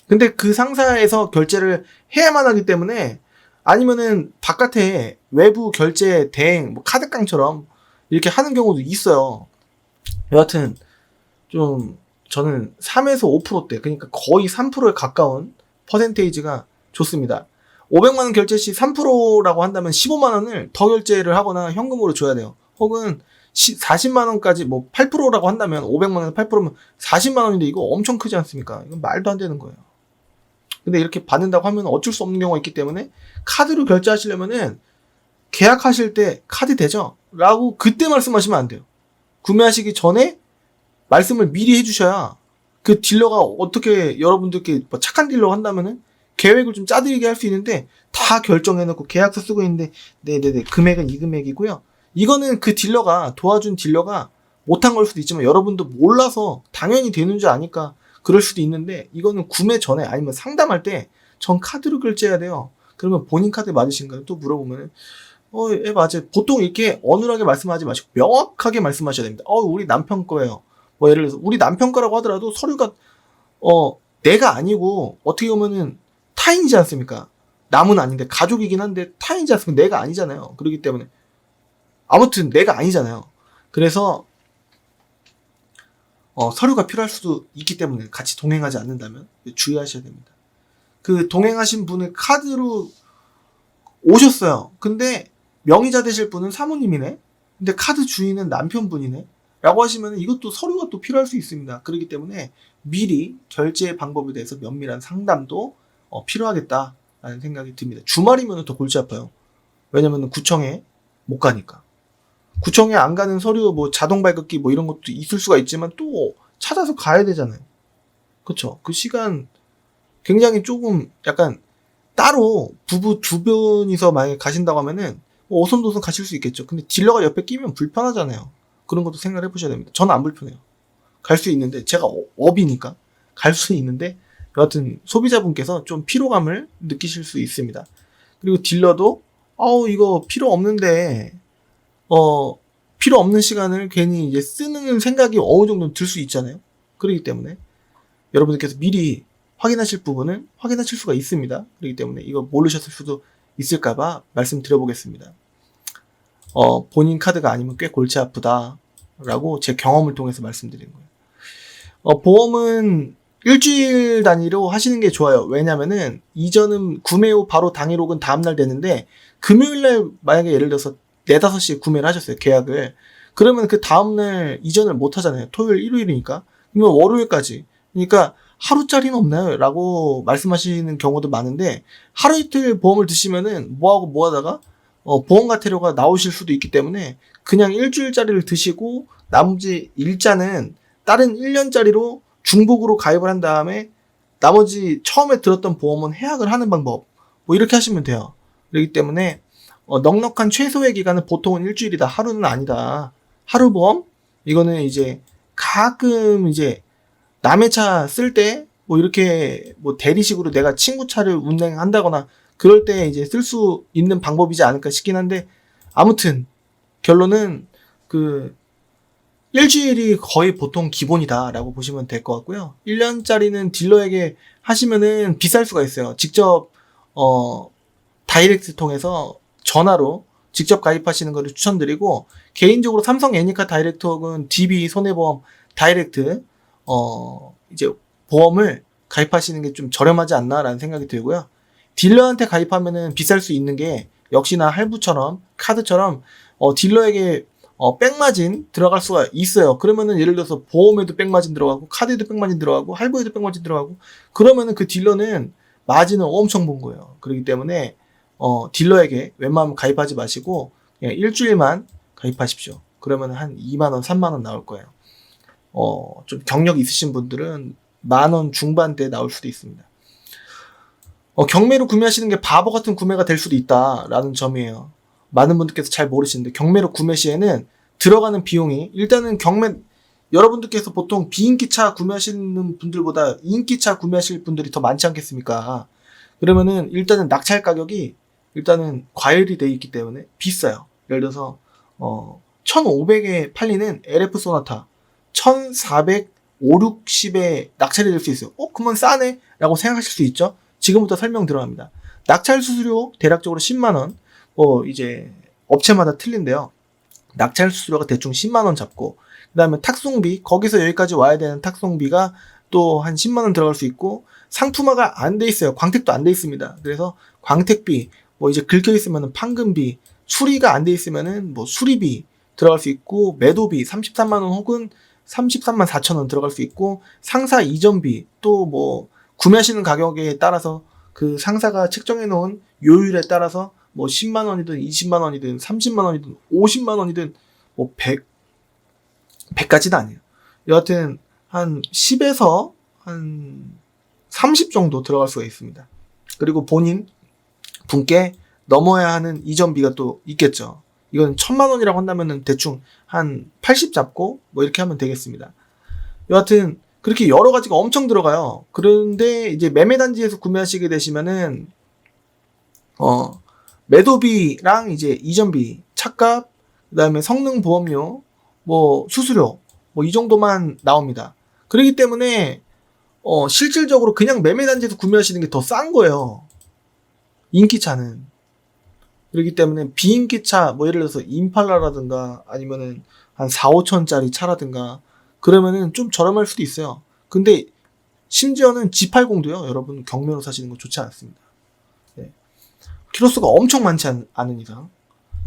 근데 그 상사에서 결제를 해야만 하기 때문에 아니면은 바깥에 외부 결제 대행, 뭐 카드깡처럼 이렇게 하는 경우도 있어요. 여하튼 좀 저는 3에서 5%대, 그러니까 거의 3%에 가까운 퍼센테이지가 좋습니다. 500만 원 결제 시 3%라고 한다면 15만 원을 더 결제를 하거나 현금으로 줘야 돼요. 혹은 40만 원까지 뭐 8%라고 한다면 500만 원에서 8%면 40만 원인데 이거 엄청 크지 않습니까? 이건 말도 안 되는 거예요. 근데 이렇게 받는다고 하면 어쩔 수 없는 경우가 있기 때문에 카드로 결제하시려면은 계약하실 때 카드 되죠? 라고 그때 말씀하시면 안 돼요. 구매하시기 전에 말씀을 미리 해주셔야 그 딜러가 어떻게 여러분들께 뭐 착한 딜러 한다면은 계획을 좀 짜드리게 할 수 있는데 다 결정해놓고 계약서 쓰고 있는데 네네네 금액은 이 금액이고요. 이거는 그 딜러가 도와준 딜러가 못한 걸 수도 있지만 여러분도 몰라서 당연히 되는 줄 아니까 그럴 수도 있는데 이거는 구매 전에 아니면 상담할 때 전 카드로 결제해야 돼요. 그러면 본인 카드 맞으신가요? 또 물어보면 예, 맞아요. 보통 이렇게 어눌하게 말씀하지 마시고 명확하게 말씀하셔야 됩니다. 우리 남편 거예요. 뭐 예를 들어서 우리 남편 거라고 하더라도 서류가 내가 아니고 어떻게 보면은 타인이지 않습니까? 남은 아닌데 가족이긴 한데 타인이지 않습니까? 내가 아니잖아요. 그렇기 때문에 아무튼 내가 아니잖아요. 그래서 서류가 필요할 수도 있기 때문에 같이 동행하지 않는다면 주의하셔야 됩니다. 그 동행하신 분을 카드로 오셨어요. 근데 명의자 되실 분은 사모님이네. 근데 카드 주인은 남편분이네. 라고 하시면 이것도 서류가 또 필요할 수 있습니다. 그렇기 때문에 미리 결제 방법에 대해서 면밀한 상담도 필요하겠다라는 생각이 듭니다. 주말이면 더 골치 아파요. 왜냐면 구청에 못 가니까. 구청에 안 가는 서류 뭐 자동 발급기 뭐 이런 것도 있을 수가 있지만 또 찾아서 가야 되잖아요. 그쵸? 그 시간 굉장히 조금 약간 따로 부부 두 분이서 만약에 가신다고 하면은 오손도손 가실 수 있겠죠. 근데 딜러가 옆에 끼면 불편하잖아요. 그런 것도 생각을 해보셔야 됩니다. 저는 안 불편해요. 갈 수 있는데 제가 업이니까 갈 수 있는데 여하튼 소비자분께서 좀 피로감을 느끼실 수 있습니다. 그리고 딜러도 이거 필요 없는데 필요 없는 시간을 괜히 이제 쓰는 생각이 어느 정도 들 수 있잖아요. 그렇기 때문에 여러분들께서 미리 확인하실 부분은 확인하실 수가 있습니다. 그렇기 때문에 이거 모르셨을 수도 있을까봐 말씀드려보겠습니다. 본인 카드가 아니면 꽤 골치 아프다 라고 제 경험을 통해서 말씀드린 거예요. 보험은 일주일 단위로 하시는 게 좋아요. 왜냐면은 이전은 구매 후 바로 당일 혹은 다음날 되는데 금요일날 만약에 예를 들어서 4, 5시에 구매를 하셨어요. 계약을. 그러면 그 다음날 이전을 못 하잖아요. 토요일, 일요일이니까. 그러면 월요일까지. 그러니까 하루짜리는 없나요? 라고 말씀하시는 경우도 많은데 하루 이틀 보험을 드시면은 뭐하고 뭐하다가 보험 과태료가 나오실 수도 있기 때문에 그냥 일주일짜리를 드시고 나머지 일자는 다른 1년짜리로 중복으로 가입을 한 다음에 나머지 처음에 들었던 보험은 해약을 하는 방법 뭐 이렇게 하시면 돼요. 그렇기 때문에 넉넉한 최소의 기간은 보통은 일주일이다. 하루는 아니다. 하루 보험? 이거는 이제 가끔 이제 남의 차 쓸 때 뭐 이렇게 뭐 대리식으로 내가 친구 차를 운행한다거나 그럴 때 이제 쓸 수 있는 방법이지 않을까 싶긴 한데 아무튼 결론은 그 일주일이 거의 보통 기본이다라고 보시면 될 것 같고요. 1년짜리는 딜러에게 하시면은 비쌀 수가 있어요. 직접 다이렉트 통해서 전화로 직접 가입하시는 것을 추천드리고 개인적으로 삼성 애니카 다이렉트 혹은 DB 손해보험 다이렉트 이제 보험을 가입하시는 게 좀 저렴하지 않나라는 생각이 들고요. 딜러한테 가입하면은 비쌀 수 있는 게 역시나 할부처럼 카드처럼 딜러에게 백마진 들어갈 수가 있어요. 그러면은 예를 들어서 보험에도 백마진 들어가고 카드에도 백마진 들어가고 할부에도 백마진 들어가고 그러면은 그 딜러는 마진을 엄청 본 거예요. 그렇기 때문에 딜러에게 웬만하면 가입하지 마시고 그냥 일주일만 가입하십시오. 그러면 한 2만원, 3만원 나올 거예요. 좀 경력 있으신 분들은 만원 중반대 나올 수도 있습니다. 경매로 구매하시는 게 바보 같은 구매가 될 수도 있다라는 점이에요. 많은 분들께서 잘 모르시는데 경매로 구매 시에는 들어가는 비용이 일단은 여러분들께서 보통 비인기차 구매하시는 분들보다 인기차 구매하실 분들이 더 많지 않겠습니까? 그러면은 일단은 낙찰 가격이 일단은 과열이 돼 있기 때문에 비싸요. 예를 들어서 1,500에 팔리는 LF 소나타 1,400, 5, 60에 낙찰이 될 수 있어요. 그러면 싸네? 라고 생각하실 수 있죠? 지금부터 설명 들어갑니다. 낙찰 수수료 대략적으로 10만원, 이제 업체마다 틀린데요. 낙찰 수수료가 대충 10만원 잡고, 그 다음에 탁송비, 거기서 여기까지 와야 되는 탁송비가 또 한 10만원 들어갈 수 있고, 상품화가 안 돼 있어요. 광택도 안 돼 있습니다. 그래서 광택비, 이제 긁혀 있으면은 판금비, 수리가 안 돼 있으면은 수리비, 들어갈 수 있고, 매도비 33만원 혹은 33만 4천원 들어갈 수 있고, 상사 이전비, 또 뭐 구매하시는 가격에 따라서 그 상사가 책정해 놓은 요율에 따라서 뭐 10만원이든 20만원이든 30만원이든 50만원이든 뭐 100까지는 아니에요. 여하튼 한 10에서 한 30 정도 들어갈 수가 있습니다. 그리고 본인 분께 넘어야 하는 이전비가 또 있겠죠. 이건 1000만원이라고 한다면은 대충 한 80 잡고 뭐 이렇게 하면 되겠습니다. 여하튼 그렇게 여러 가지가 엄청 들어가요. 그런데 이제 매매단지에서 구매하시게 되시면은 매도비랑 이제 이전비, 차값, 그다음에 성능 보험료, 뭐 수수료 뭐 이 정도만 나옵니다. 그렇기 때문에 실질적으로 그냥 매매단지에서 구매하시는 게 더 싼 거예요. 인기차는. 그렇기 때문에 비인기차, 뭐 예를 들어서 임팔라라든가 아니면은 한 4, 5천짜리 차라든가 그러면은 좀 저렴할 수도 있어요. 근데 심지어는 G80도요. 여러분 경매로 사시는 거 좋지 않습니다. 네. 키로수가 엄청 많지 않은 이상.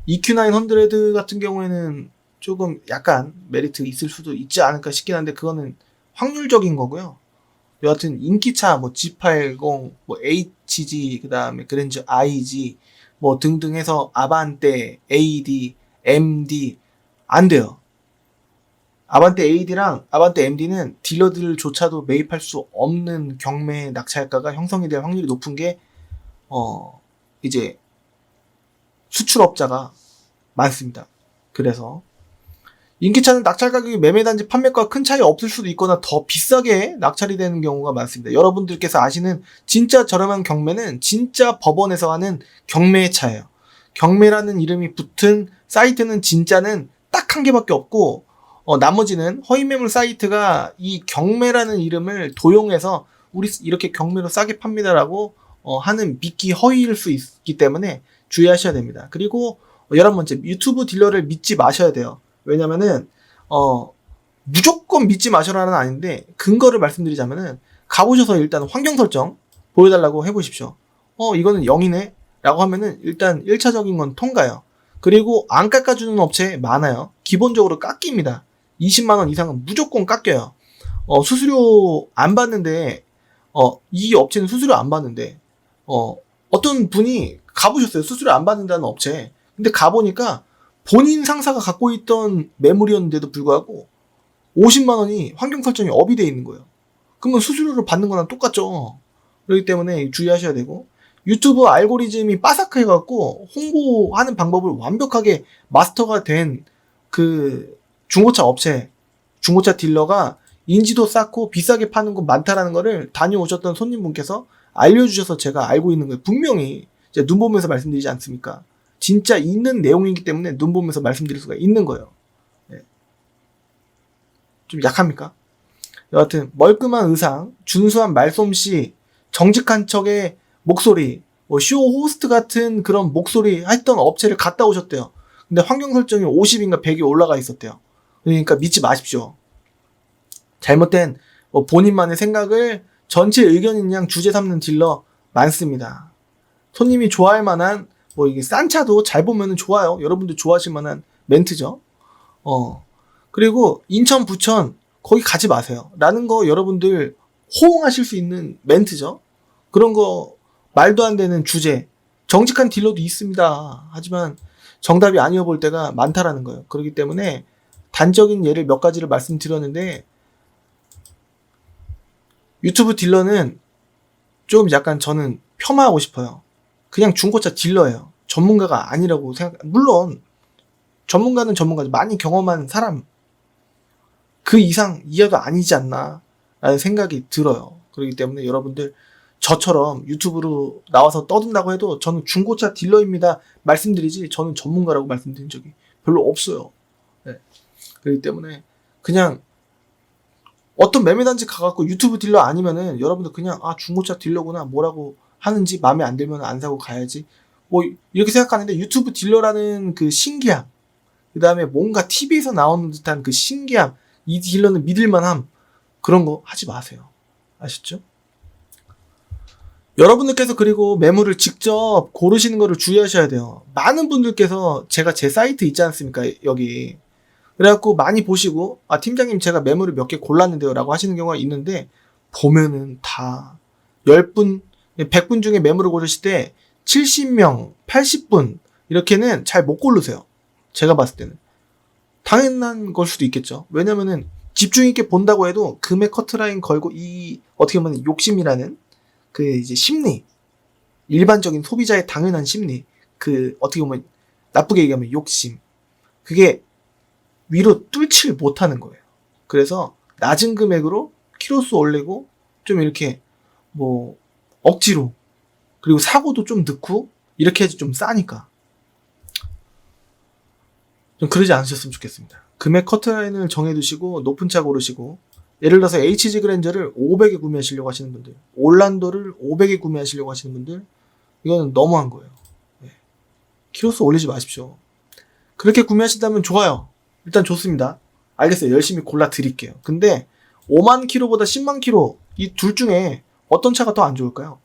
EQ9 100 같은 경우에는 조금 약간 메리트 있을 수도 있지 않을까 싶긴 한데 그거는 확률적인 거고요. 여하튼 인기차 뭐 G80, 뭐 HG, 그 다음에 그랜저 IG 뭐 등등 해서 아반떼, AD, MD 안 돼요. 아반떼 AD랑 아반떼 MD는 딜러들조차도 매입할 수 없는 경매 낙찰가가 형성이 될 확률이 높은 게 이제 수출업자가 많습니다. 그래서 인기차는 낙찰 가격이 매매단지 판매가와 큰 차이 없을 수도 있거나 더 비싸게 낙찰이 되는 경우가 많습니다. 여러분들께서 아시는 진짜 저렴한 경매는 진짜 법원에서 하는 경매의 차예요. 경매라는 이름이 붙은 사이트는 진짜는 딱 한 개밖에 없고 나머지는 허위매물 사이트가 이 경매라는 이름을 도용해서 우리 이렇게 경매로 싸게 팝니다라고 하는 미끼 허위일 수 있기 때문에 주의하셔야 됩니다. 그리고 11번째, 유튜브 딜러를 믿지 마셔야 돼요. 왜냐면은 무조건 믿지 마셔라는 아닌데 근거를 말씀드리자면은 가보셔서 일단 환경 설정 보여달라고 해보십시오. 이거는 0이네 라고 하면은 일단 1차적인 건 통과요. 그리고 안 깎아주는 업체 많아요. 기본적으로 깎입니다. 20만원 이상은 무조건 깎여요. 수수료 안 받는데 이 업체는 수수료 안 받는데 어떤 분이 가보셨어요. 수수료 안 받는다는 업체. 근데 가보니까 본인 상사가 갖고 있던 매물이었는데도 불구하고 50만원이 환경 설정이 업이 돼 있는 거예요. 그러면 수수료를 받는 거랑 똑같죠. 그렇기 때문에 주의하셔야 되고, 유튜브 알고리즘이 빠삭해갖고 홍보하는 방법을 완벽하게 마스터가 된 그 중고차 업체, 중고차 딜러가 인지도 쌓고 비싸게 파는 곳 많다라는 거를 다녀오셨던 손님분께서 알려주셔서 제가 알고 있는 거예요. 분명히 제가 눈 보면서 말씀드리지 않습니까? 진짜 있는 내용이기 때문에 눈 보면서 말씀드릴 수가 있는 거예요. 네. 좀 약합니까? 여하튼 멀끔한 의상, 준수한 말솜씨, 정직한 척의 목소리, 뭐 쇼 호스트 같은 그런 목소리 했던 업체를 갔다 오셨대요. 근데 환경 설정이 50인가 100이 올라가 있었대요. 그러니까 믿지 마십시오. 잘못된 본인만의 생각을 전체 의견인 양 주제 삼는 딜러 많습니다. 손님이 좋아할 만한 이게 싼 차도 잘 보면은 좋아요. 여러분들 좋아하실 만한 멘트죠. 그리고 인천, 부천 거기 가지 마세요. 라는 거 여러분들 호응하실 수 있는 멘트죠. 그런 거 말도 안 되는 주제. 정직한 딜러도 있습니다. 하지만 정답이 아니어 볼 때가 많다라는 거예요. 그렇기 때문에 단적인 예를 몇 가지를 말씀드렸는데 유튜브 딜러는 좀 약간 저는 폄하하고 싶어요. 그냥 중고차 딜러예요. 전문가가 아니라고 물론 전문가는 전문가죠. 많이 경험한 사람 그 이상 이하도 아니지 않나 라는 생각이 들어요. 그렇기 때문에 여러분들 저처럼 유튜브로 나와서 떠든다고 해도 저는 중고차 딜러입니다 말씀드리지 저는 전문가라고 말씀드린 적이 별로 없어요. 네. 그렇기 때문에 그냥 어떤 매매단지 가갖고 유튜브 딜러 아니면은 여러분들 그냥 중고차 딜러구나 뭐라고 하는지 마음에 안 들면 안 사고 가야지 이렇게 생각하는데 유튜브 딜러라는 그 신기함 그 다음에 뭔가 TV에서 나오는 듯한 그 신기함 이 딜러는 믿을만함 그런 거 하지 마세요. 아셨죠? 여러분들께서 그리고 매물을 직접 고르시는 거를 주의하셔야 돼요. 많은 분들께서 제가 제 사이트 있지 않습니까? 여기. 그래갖고 많이 보시고, 아, 팀장님 제가 매물을 몇 개 골랐는데요. 라고 하시는 경우가 있는데, 보면은 다 10분, 100분 중에 매물을 고르실 때 70명, 80분, 이렇게는 잘 못 고르세요. 제가 봤을 때는. 당연한 걸 수도 있겠죠. 왜냐면은 집중 있게 본다고 해도 금액 커트라인 걸고 이, 어떻게 보면 욕심이라는 그 이제 심리, 일반적인 소비자의 당연한 심리, 그 어떻게 보면 나쁘게 얘기하면 욕심, 그게 위로 뚫지를 못하는 거예요. 그래서 낮은 금액으로 키로수 올리고 좀 이렇게 뭐 억지로, 그리고 사고도 좀 넣고 이렇게 해서 좀 싸니까 좀 그러지 않으셨으면 좋겠습니다. 금액 커트라인을 정해두시고 높은 차 고르시고, 예를 들어서 HG 그랜저를 500에 구매하시려고 하시는 분들, 올란도를 500에 구매하시려고 하시는 분들, 이거는 너무한 거예요. 네. 키로수 올리지 마십시오. 그렇게 구매하신다면 좋아요. 일단 좋습니다. 알겠어요. 열심히 골라 드릴게요. 근데 5만 킬로보다 10만 킬로, 이 둘 중에 어떤 차가 더 안 좋을까요?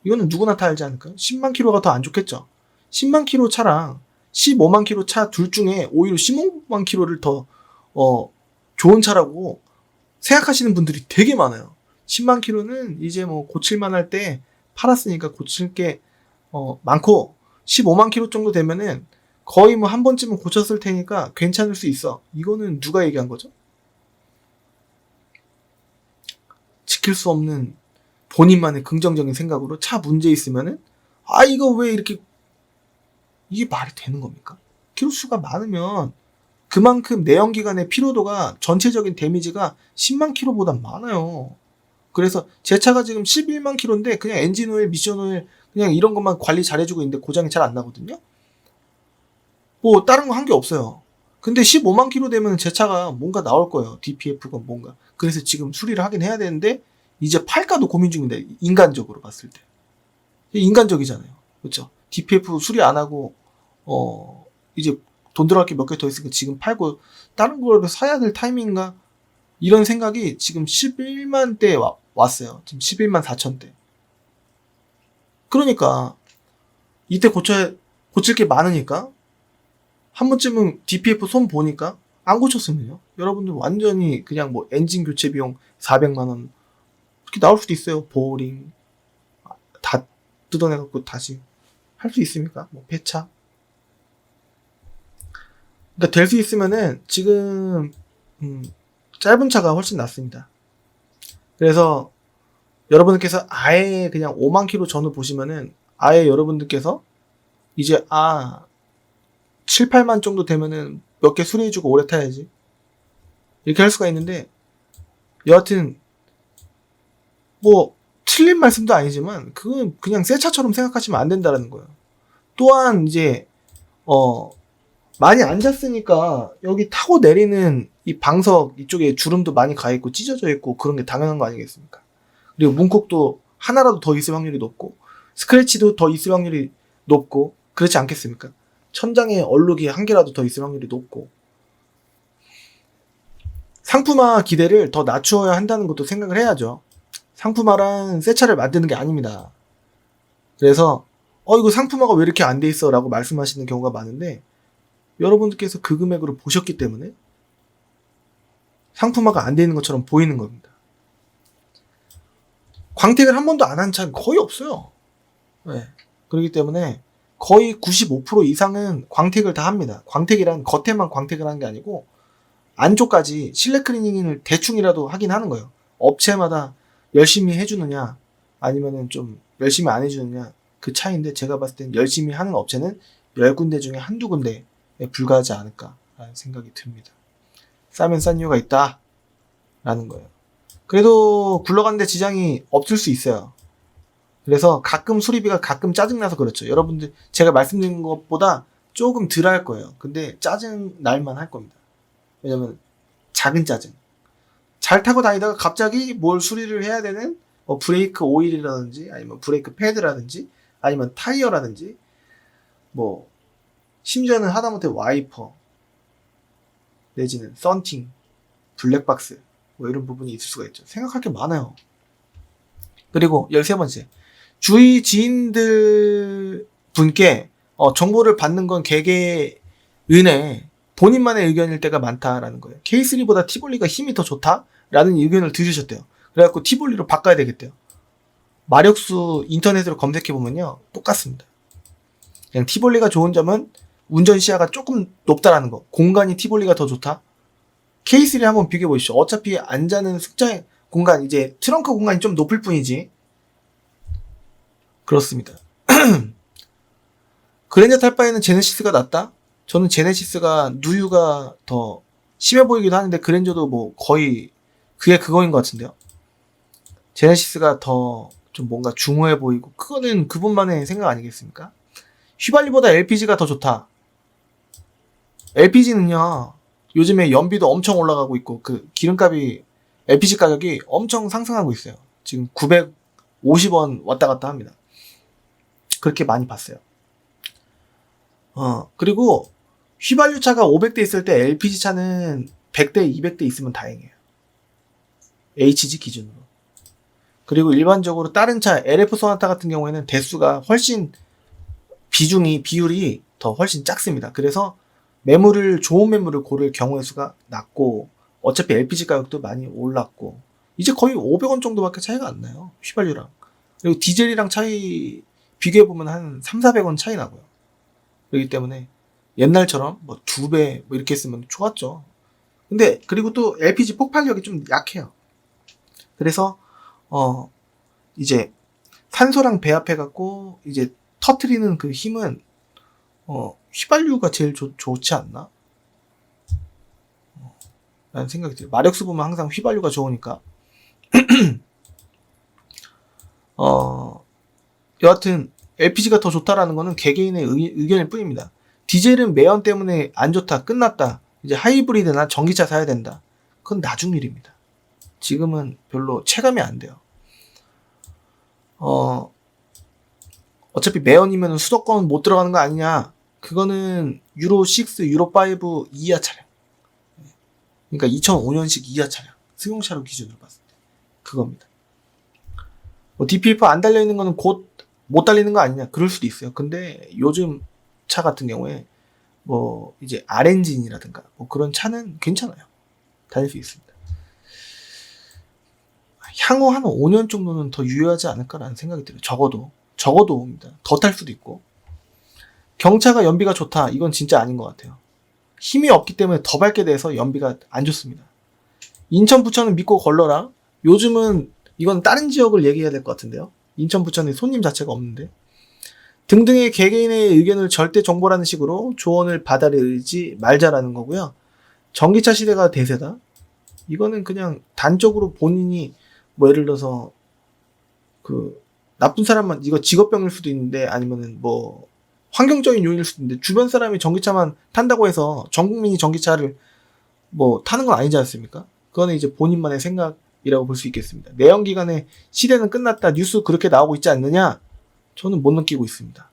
이거는 누구나 다 알지 않을까요? 10만 킬로가 더 안 좋겠죠. 10만 킬로 차랑 15만 킬로 차 둘 중에 오히려 15만 킬로를 더 좋은 차라고 생각하시는 분들이 되게 많아요. 10만 킬로는 이제 뭐 고칠만 할 때 팔았으니까 고칠 게 많고, 15만 킬로 정도 되면은 거의 뭐 한 번쯤은 고쳤을 테니까 괜찮을 수 있어. 이거는 누가 얘기한 거죠? 지킬 수 없는 본인만의 긍정적인 생각으로 차 문제 있으면은, 아, 이거 왜 이렇게, 이게 말이 되는 겁니까? 키로수가 많으면 그만큼 내연기관의 피로도가, 전체적인 데미지가 10만 킬로보다 많아요. 그래서 제 차가 지금 11만 킬로인데 그냥 엔진 오일, 미션 오일 그냥 이런 것만 관리 잘해주고 있는데 고장이 잘 안 나거든요. 뭐 다른 거 한 게 없어요. 근데 15만 킬로 되면 제 차가 뭔가 나올 거예요. DPF가 뭔가. 그래서 지금 수리를 하긴 해야 되는데 이제 팔까도 고민 중인데, 인간적으로 봤을 때. 인간적이잖아요. 그렇죠? DPF 수리 안 하고 이제 돈 들어갈 게 몇 개 더 있으니까 지금 팔고 다른 걸 사야 될 타이밍인가? 이런 생각이 지금 11만 대에 왔어요. 지금 11만 4천 대. 그러니까 이때 고칠 게 많으니까 한 번쯤은 DPF 손 보니까 안 고쳤으면요, 여러분들 완전히 그냥 뭐 엔진 교체 비용 400만 원 이렇게 나올 수도 있어요. 보링 다 뜯어내갖고 다시 할 수 있습니까? 뭐 폐차. 그러니까 될 수 있으면은 지금 짧은 차가 훨씬 낫습니다. 그래서 여러분들께서 아예 그냥 5만 킬로 전후 보시면은, 아예 여러분들께서 이제 7, 8만 정도 되면은 몇 개 수리해주고 오래 타야지, 이렇게 할 수가 있는데, 여하튼 뭐 틀린 말씀도 아니지만 그건 그냥 새 차처럼 생각하시면 안 된다라는 거예요. 또한 이제 많이 앉았으니까 여기 타고 내리는 이 방석 이쪽에 주름도 많이 가 있고 찢어져 있고 그런 게 당연한 거 아니겠습니까? 그리고 문콕도 하나라도 더 있을 확률이 높고 스크래치도 더 있을 확률이 높고, 그렇지 않겠습니까? 천장에 얼룩이 한 개라도 더 있을 확률이 높고, 상품화 기대를 더 낮추어야 한다는 것도 생각을 해야죠. 상품화란 새 차를 만드는 게 아닙니다. 그래서 이거 상품화가 왜 이렇게 안 돼 있어? 라고 말씀하시는 경우가 많은데, 여러분들께서 그 금액으로 보셨기 때문에 상품화가 안 되는 것처럼 보이는 겁니다. 광택을 한 번도 안 한 차는 거의 없어요. 네. 그렇기 때문에 거의 95% 이상은 광택을 다 합니다. 광택이란 겉에만 광택을 하는 게 아니고 안쪽까지 실내 클리닝을 대충이라도 하긴 하는 거예요. 업체마다 열심히 해주느냐 아니면은 좀 열심히 안 해주느냐, 그 차이인데, 제가 봤을 땐 열심히 하는 업체는 10군데 중에 한두 군데에 불과하지 않을까라는 생각이 듭니다. 싸면 싼 이유가 있다 라는 거예요. 그래도 굴러가는데 지장이 없을 수 있어요. 그래서 가끔 수리비가 가끔 짜증나서 그렇죠. 여러분들 제가 말씀드린 것보다 조금 덜 할 거예요. 근데 짜증 날만 할 겁니다. 왜냐면 작은 짜증. 잘 타고 다니다가 갑자기 뭘 수리를 해야 되는 브레이크 오일이라든지 아니면 브레이크 패드라든지 아니면 타이어라든지, 뭐 심지어는 하다못해 와이퍼 내지는 썬팅, 블랙박스 뭐 이런 부분이 있을 수가 있죠. 생각할 게 많아요. 그리고 13번째. 주위 지인들 분께 정보를 받는 건 개개인의 본인만의 의견일 때가 많다라는 거예요. K3보다 티볼리가 힘이 더 좋다라는 의견을 들으셨대요. 그래갖고 티볼리로 바꿔야 되겠대요. 마력수 인터넷으로 검색해보면요. 똑같습니다. 그냥 티볼리가 좋은 점은 운전 시야가 조금 높다라는 거. 공간이 티볼리가 더 좋다. K3 한번 비교해보시죠. 어차피 앉아는 승차 공간, 이제 트렁크 공간이 좀 높을 뿐이지. 그렇습니다. 그랜저 탈 바에는 제네시스가 낫다? 저는 제네시스가 누유가 더 심해 보이기도 하는데 그랜저도 뭐 거의 그게 그거인 것 같은데요. 제네시스가 더 좀 뭔가 중후해 보이고 그거는 그분만의 생각 아니겠습니까? 휘발유보다 LPG가 더 좋다. LPG는요. 요즘에 연비도 엄청 올라가고 있고 그 기름값이 LPG 가격이 엄청 상승하고 있어요. 지금 950원 왔다 갔다 합니다. 그렇게 많이 봤어요. 그리고 휘발유 차가 500대 있을 때 LPG 차는 100대, 200대 있으면 다행이에요. HG 기준으로. 그리고 일반적으로 다른 차, LF 소나타 같은 경우에는 대수가 훨씬 비율이 더 훨씬 작습니다. 그래서 좋은 매물을 고를 경우의 수가 낮고, 어차피 LPG 가격도 많이 올랐고, 이제 거의 500원 정도밖에 차이가 안 나요. 휘발유랑. 그리고 디젤이랑 차이 비교해보면 한 3, 400원 차이 나고요. 그렇기 때문에 옛날처럼 뭐 2배 뭐 이렇게 했으면 좋았죠. 근데 그리고 또 LPG 폭발력이 좀 약해요. 그래서 이제 산소랑 배합해갖고 이제 터트리는 그 힘은 휘발유가 제일 좋지 않나? 라는 생각이 들어요. 마력수 보면 항상 휘발유가 좋으니까. 여하튼 LPG가 더 좋다라는 거는 개개인의 의견일 뿐입니다. 디젤은 매연 때문에 안 좋다, 끝났다. 이제 하이브리드나 전기차 사야 된다. 그건 나중 일입니다. 지금은 별로 체감이 안 돼요. 어차피 매연이면 수도권 못 들어가는 거 아니냐. 그거는 유로6, 유로5 이하 차량. 그러니까 2005년식 이하 차량. 승용차로 기준으로 봤을 때. 그겁니다. DPF 안 달려있는 거는 곧 못 달리는 거 아니냐. 그럴 수도 있어요. 근데 요즘 차 같은 경우에 뭐 이제 R엔진이라든가 뭐 그런 차는 괜찮아요. 다닐 수 있습니다. 향후 한 5년 정도는 더 유효하지 않을까라는 생각이 들어요. 적어도입니다. 더 탈 수도 있고. 경차가 연비가 좋다. 이건 진짜 아닌 것 같아요. 힘이 없기 때문에 더 밟게 돼서 연비가 안 좋습니다. 인천, 부천은 믿고 걸러라. 요즘은 이건 다른 지역을 얘기해야 될 것 같은데요. 인천, 부천에 손님 자체가 없는데. 등등의 개개인의 의견을 절대 정보라는 식으로 조언을 받아들이지 말자라는 거고요. 전기차 시대가 대세다. 이거는 그냥 단적으로 본인이 뭐 예를 들어서 그 나쁜 사람만 이거 직업병일 수도 있는데 아니면은 뭐 환경적인 요인일 수도 있는데 주변 사람이 전기차만 탄다고 해서 전 국민이 전기차를 뭐 타는 건 아니지 않습니까? 그거는 이제 본인만의 생각이라고 볼 수 있겠습니다. 내연기관의 시대는 끝났다. 뉴스 그렇게 나오고 있지 않느냐? 저는 못 느끼고 있습니다.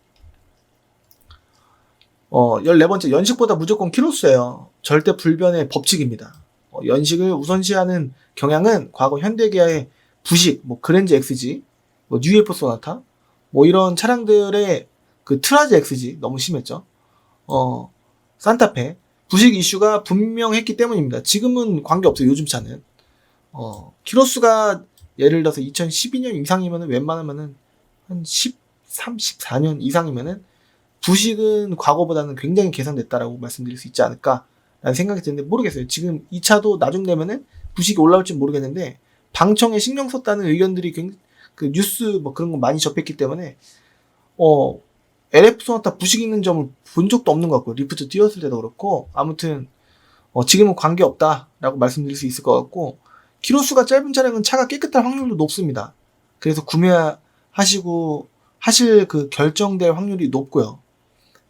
14번째, 연식보다 무조건 키로수예요. 절대 불변의 법칙입니다. 연식을 우선시하는 경향은 과거 현대기아의 부식, 뭐 그랜저 XG, 뭐 뉴에프 소나타, 뭐 이런 차량들의 그 트라즈 XG 너무 심했죠. 산타페 부식 이슈가 분명했기 때문입니다. 지금은 관계없어요. 요즘 차는 키로수가 예를 들어서 2012년 이상이면은 웬만하면은 한 13, 14년 이상이면은 부식은 과거보다는 굉장히 개선됐다라고 말씀드릴 수 있지 않을까라는 생각이 드는데 모르겠어요. 지금 이 차도 나중 되면은 부식이 올라올지 모르겠는데 방청에 신경 썼다는 의견들이 그 뉴스 뭐 그런 거 많이 접했기 때문에 LF 소나타 부식 있는 점을 본 적도 없는 것 같고요. 리프트 띄웠을 때도 그렇고 아무튼 지금은 관계 없다라고 말씀드릴 수 있을 것 같고 키로수가 짧은 차량은 차가 깨끗할 확률도 높습니다. 그래서 구매하시고 하실 그 결정될 확률이 높고요.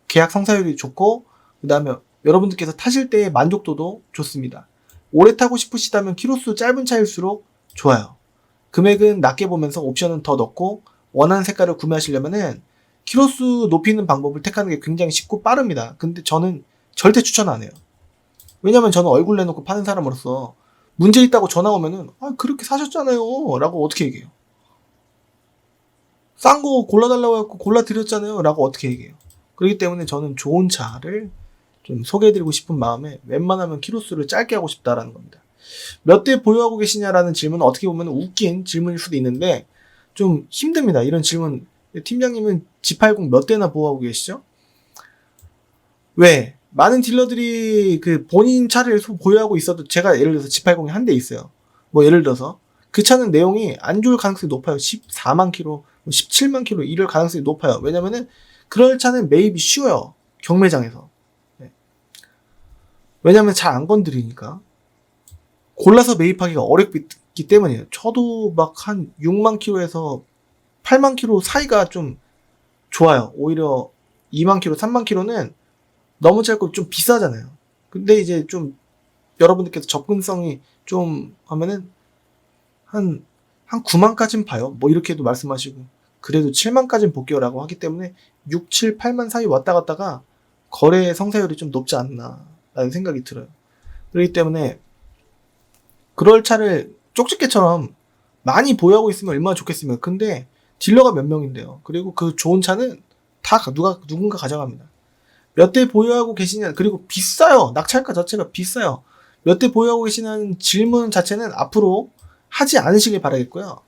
계약 성사율이 좋고 그 다음에 여러분들께서 타실 때의 만족도도 좋습니다. 오래 타고 싶으시다면 키로수 짧은 차일수록 좋아요. 금액은 낮게 보면서 옵션은 더 넣고 원하는 색깔을 구매하시려면은 키로수 높이는 방법을 택하는 게 굉장히 쉽고 빠릅니다. 근데 저는 절대 추천 안 해요. 왜냐면 저는 얼굴 내놓고 파는 사람으로서 문제 있다고 전화 오면은 그렇게 사셨잖아요 라고 어떻게 얘기해요. 싼 거 골라달라고 해서 골라드렸잖아요 라고 어떻게 얘기해요. 그렇기 때문에 저는 좋은 차를 좀 소개해드리고 싶은 마음에 웬만하면 키로수를 짧게 하고 싶다라는 겁니다. 몇 대 보유하고 계시냐라는 질문은 어떻게 보면 웃긴 질문일 수도 있는데 좀 힘듭니다. 이런 질문. 팀장님은 G80 몇 대나 보유하고 계시죠? 왜? 많은 딜러들이 그 본인 차를 보유하고 있어도 제가 예를 들어서 G80이 한 대 있어요. 뭐 예를 들어서 그 차는 내용이 안 좋을 가능성이 높아요. 14만 킬로, 17만 킬로 이럴 가능성이 높아요. 왜냐면은 그럴 차는 매입이 쉬워요. 경매장에서. 네. 왜냐면 잘 안 건드리니까. 골라서 매입하기가 어렵기 때문이에요. 저도 막 한 6만 킬로에서 8만 킬로 사이가 좀 좋아요. 오히려 2만 킬로, 3만 킬로는 너무 짧고 좀 비싸잖아요. 근데 이제 좀 여러분들께서 접근성이 좀 하면은 한 9만까진 봐요. 뭐 이렇게도 말씀하시고 그래도 7만까진 볼게요 라고 하기 때문에 6, 7, 8만 사이 왔다 갔다가 거래 성사율이 좀 높지 않나 라는 생각이 들어요. 그렇기 때문에 그럴 차를 쪽집게처럼 많이 보유하고 있으면 얼마나 좋겠으면. 근데 딜러가 몇 명인데요. 그리고 그 좋은 차는 다 누군가 가져갑니다. 몇 대 보유하고 계시냐. 그리고 비싸요. 낙찰가 자체가 비싸요. 몇 대 보유하고 계시냐는 질문 자체는 앞으로 하지 않으시길 바라겠고요.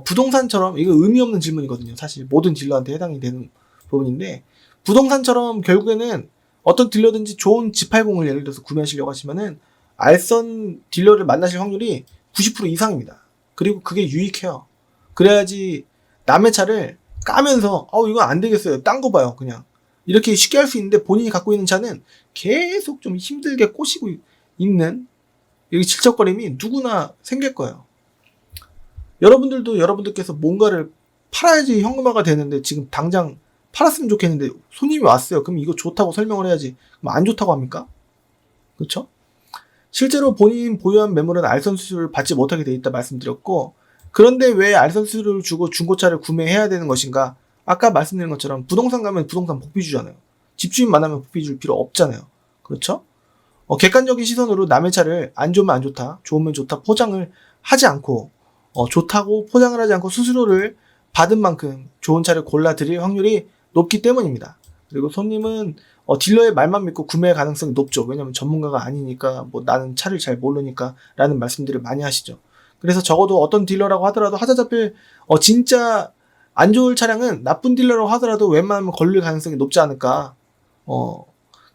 부동산처럼 이거 의미 없는 질문이거든요. 사실 모든 딜러한테 해당이 되는 부분인데 부동산처럼 결국에는 어떤 딜러든지 좋은 G80을 예를 들어서 구매하시려고 하시면은 알선 딜러를 만나실 확률이 90% 이상입니다. 그리고 그게 유익해요. 그래야지 남의 차를 까면서 이거 안 되겠어요. 딴 거 봐요. 그냥 이렇게 쉽게 할 수 있는데 본인이 갖고 있는 차는 계속 좀 힘들게 꼬시고 있는 이 질척거림이 누구나 생길 거예요. 여러분들도 여러분들께서 뭔가를 팔아야지 현금화가 되는데 지금 당장 팔았으면 좋겠는데 손님이 왔어요. 그럼 이거 좋다고 설명을 해야지. 그럼 안 좋다고 합니까? 그렇죠? 실제로 본인 보유한 매물은 알선 수수료를 받지 못하게 돼 있다 말씀드렸고, 그런데 왜 알선 수수료를 주고 중고차를 구매해야 되는 것인가? 아까 말씀드린 것처럼 부동산 가면 부동산 복비 주잖아요. 집주인 만나면 복비 줄 필요 없잖아요. 그렇죠? 객관적인 시선으로 남의 차를 안 좋으면 안 좋다, 좋으면 좋다 포장을 하지 않고 좋다고 포장을 하지 않고 수수료를 받은 만큼 좋은 차를 골라드릴 확률이 높기 때문입니다. 그리고 손님은 딜러의 말만 믿고 구매 가능성이 높죠. 왜냐면 전문가가 아니니까, 뭐 나는 차를 잘 모르니까 라는 말씀들을 많이 하시죠. 그래서 적어도 어떤 딜러라고 하더라도 하자 잡힐 진짜 안 좋을 차량은 나쁜 딜러라고 하더라도 웬만하면 걸릴 가능성이 높지 않을까.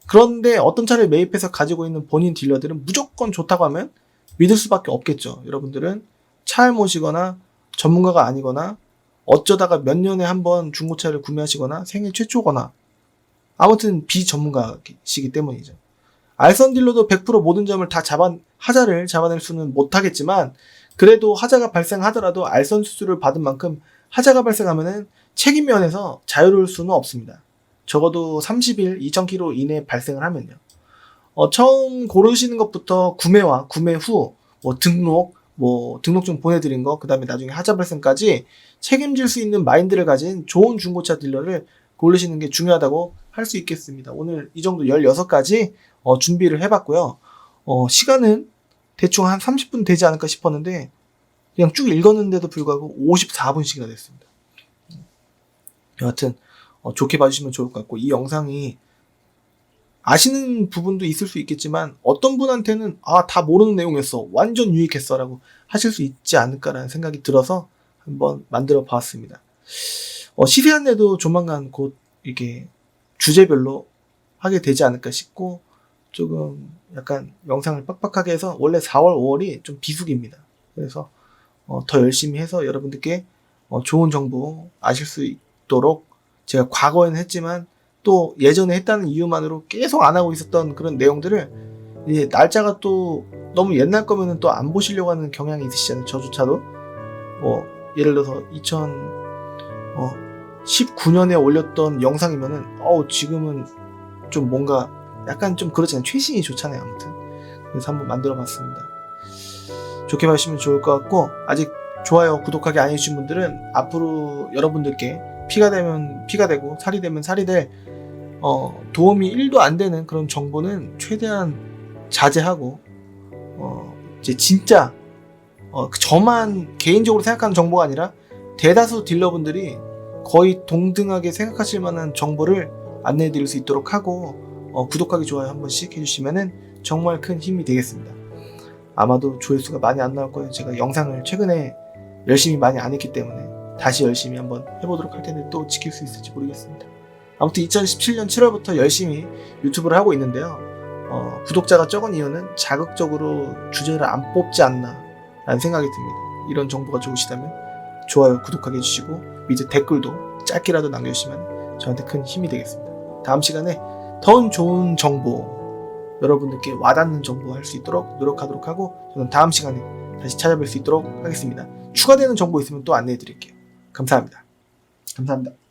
그런데 어떤 차를 매입해서 가지고 있는 본인 딜러들은 무조건 좋다고 하면 믿을 수밖에 없겠죠. 여러분들은 차를 모시거나 전문가가 아니거나 어쩌다가 몇 년에 한 번 중고차를 구매하시거나 생애 최초거나 아무튼 비전문가시기 때문이죠. 알선 딜러도 100% 모든 점을 다 하자를 잡아낼 수는 못하겠지만 그래도 하자가 발생하더라도 알선 수수료를 받은 만큼 하자가 발생하면은 책임 면에서 자유로울 수는 없습니다. 적어도 30일 2,000km 이내에 발생을 하면요. 처음 고르시는 것부터 구매와 구매 후 등록증 보내드린 거, 그 다음에 나중에 하자 발생까지 책임질 수 있는 마인드를 가진 좋은 중고차 딜러를 고르시는 게 중요하다고 할 수 있겠습니다. 오늘 이 정도 16가지 준비를 해봤고요. 시간은 대충 한 30분 되지 않을까 싶었는데 그냥 쭉 읽었는데도 불구하고 54분씩이나 됐습니다. 여하튼 좋게 봐주시면 좋을 것 같고, 이 영상이 아시는 부분도 있을 수 있겠지만 어떤 분한테는 다 모르는 내용이었어, 완전 유익했어 라고 하실 수 있지 않을까라는 생각이 들어서 한번 만들어 봤습니다. 시세 안내도 조만간 곧 이게 주제별로 하게 되지 않을까 싶고, 조금 약간 영상을 빡빡하게 해서 원래 4월, 5월이 좀 비수기입니다. 그래서 더 열심히 해서 여러분들께 좋은 정보 아실 수 있도록, 제가 과거에는 했지만 또 예전에 했다는 이유만으로 계속 안 하고 있었던 그런 내용들을 이제 날짜가 또 너무 옛날 거면은 또 안 보시려고 하는 경향이 있으시잖아요. 저조차도 예를 들어서 2019년에 올렸던 영상이면은 지금은 좀 뭔가 약간 좀 그렇잖아요. 최신이 좋잖아요. 아무튼 그래서 한번 만들어 봤습니다. 좋게 봐주시면 좋을 것 같고, 아직 좋아요, 구독하기 안 해주신 분들은 앞으로 여러분들께 피가 되면 피가 되고 살이 되면 살이 될 도움이 1도 안 되는 그런 정보는 최대한 자제하고 이제 진짜 저만 개인적으로 생각하는 정보가 아니라 대다수 딜러분들이 거의 동등하게 생각하실 만한 정보를 안내해 드릴 수 있도록 하고 구독하기 좋아요 한 번씩 해주시면은 정말 큰 힘이 되겠습니다. 아마도 조회수가 많이 안 나올 거예요. 제가 영상을 최근에 열심히 많이 안 했기 때문에 다시 열심히 한번 해보도록 할 텐데 또 지킬 수 있을지 모르겠습니다. 아무튼 2017년 7월부터 열심히 유튜브를 하고 있는데요. 구독자가 적은 이유는 자극적으로 주제를 안 뽑지 않나 라는 생각이 듭니다. 이런 정보가 좋으시다면 좋아요, 구독하게 해주시고 밑에 댓글도 짧게라도 남겨주시면 저한테 큰 힘이 되겠습니다. 다음 시간에 더 좋은 정보, 여러분들께 와닿는 정보 할 수 있도록 노력하도록 하고 저는 다음 시간에 다시 찾아뵐 수 있도록 하겠습니다. 추가되는 정보 있으면 또 안내해 드릴게요. 감사합니다. 감사합니다.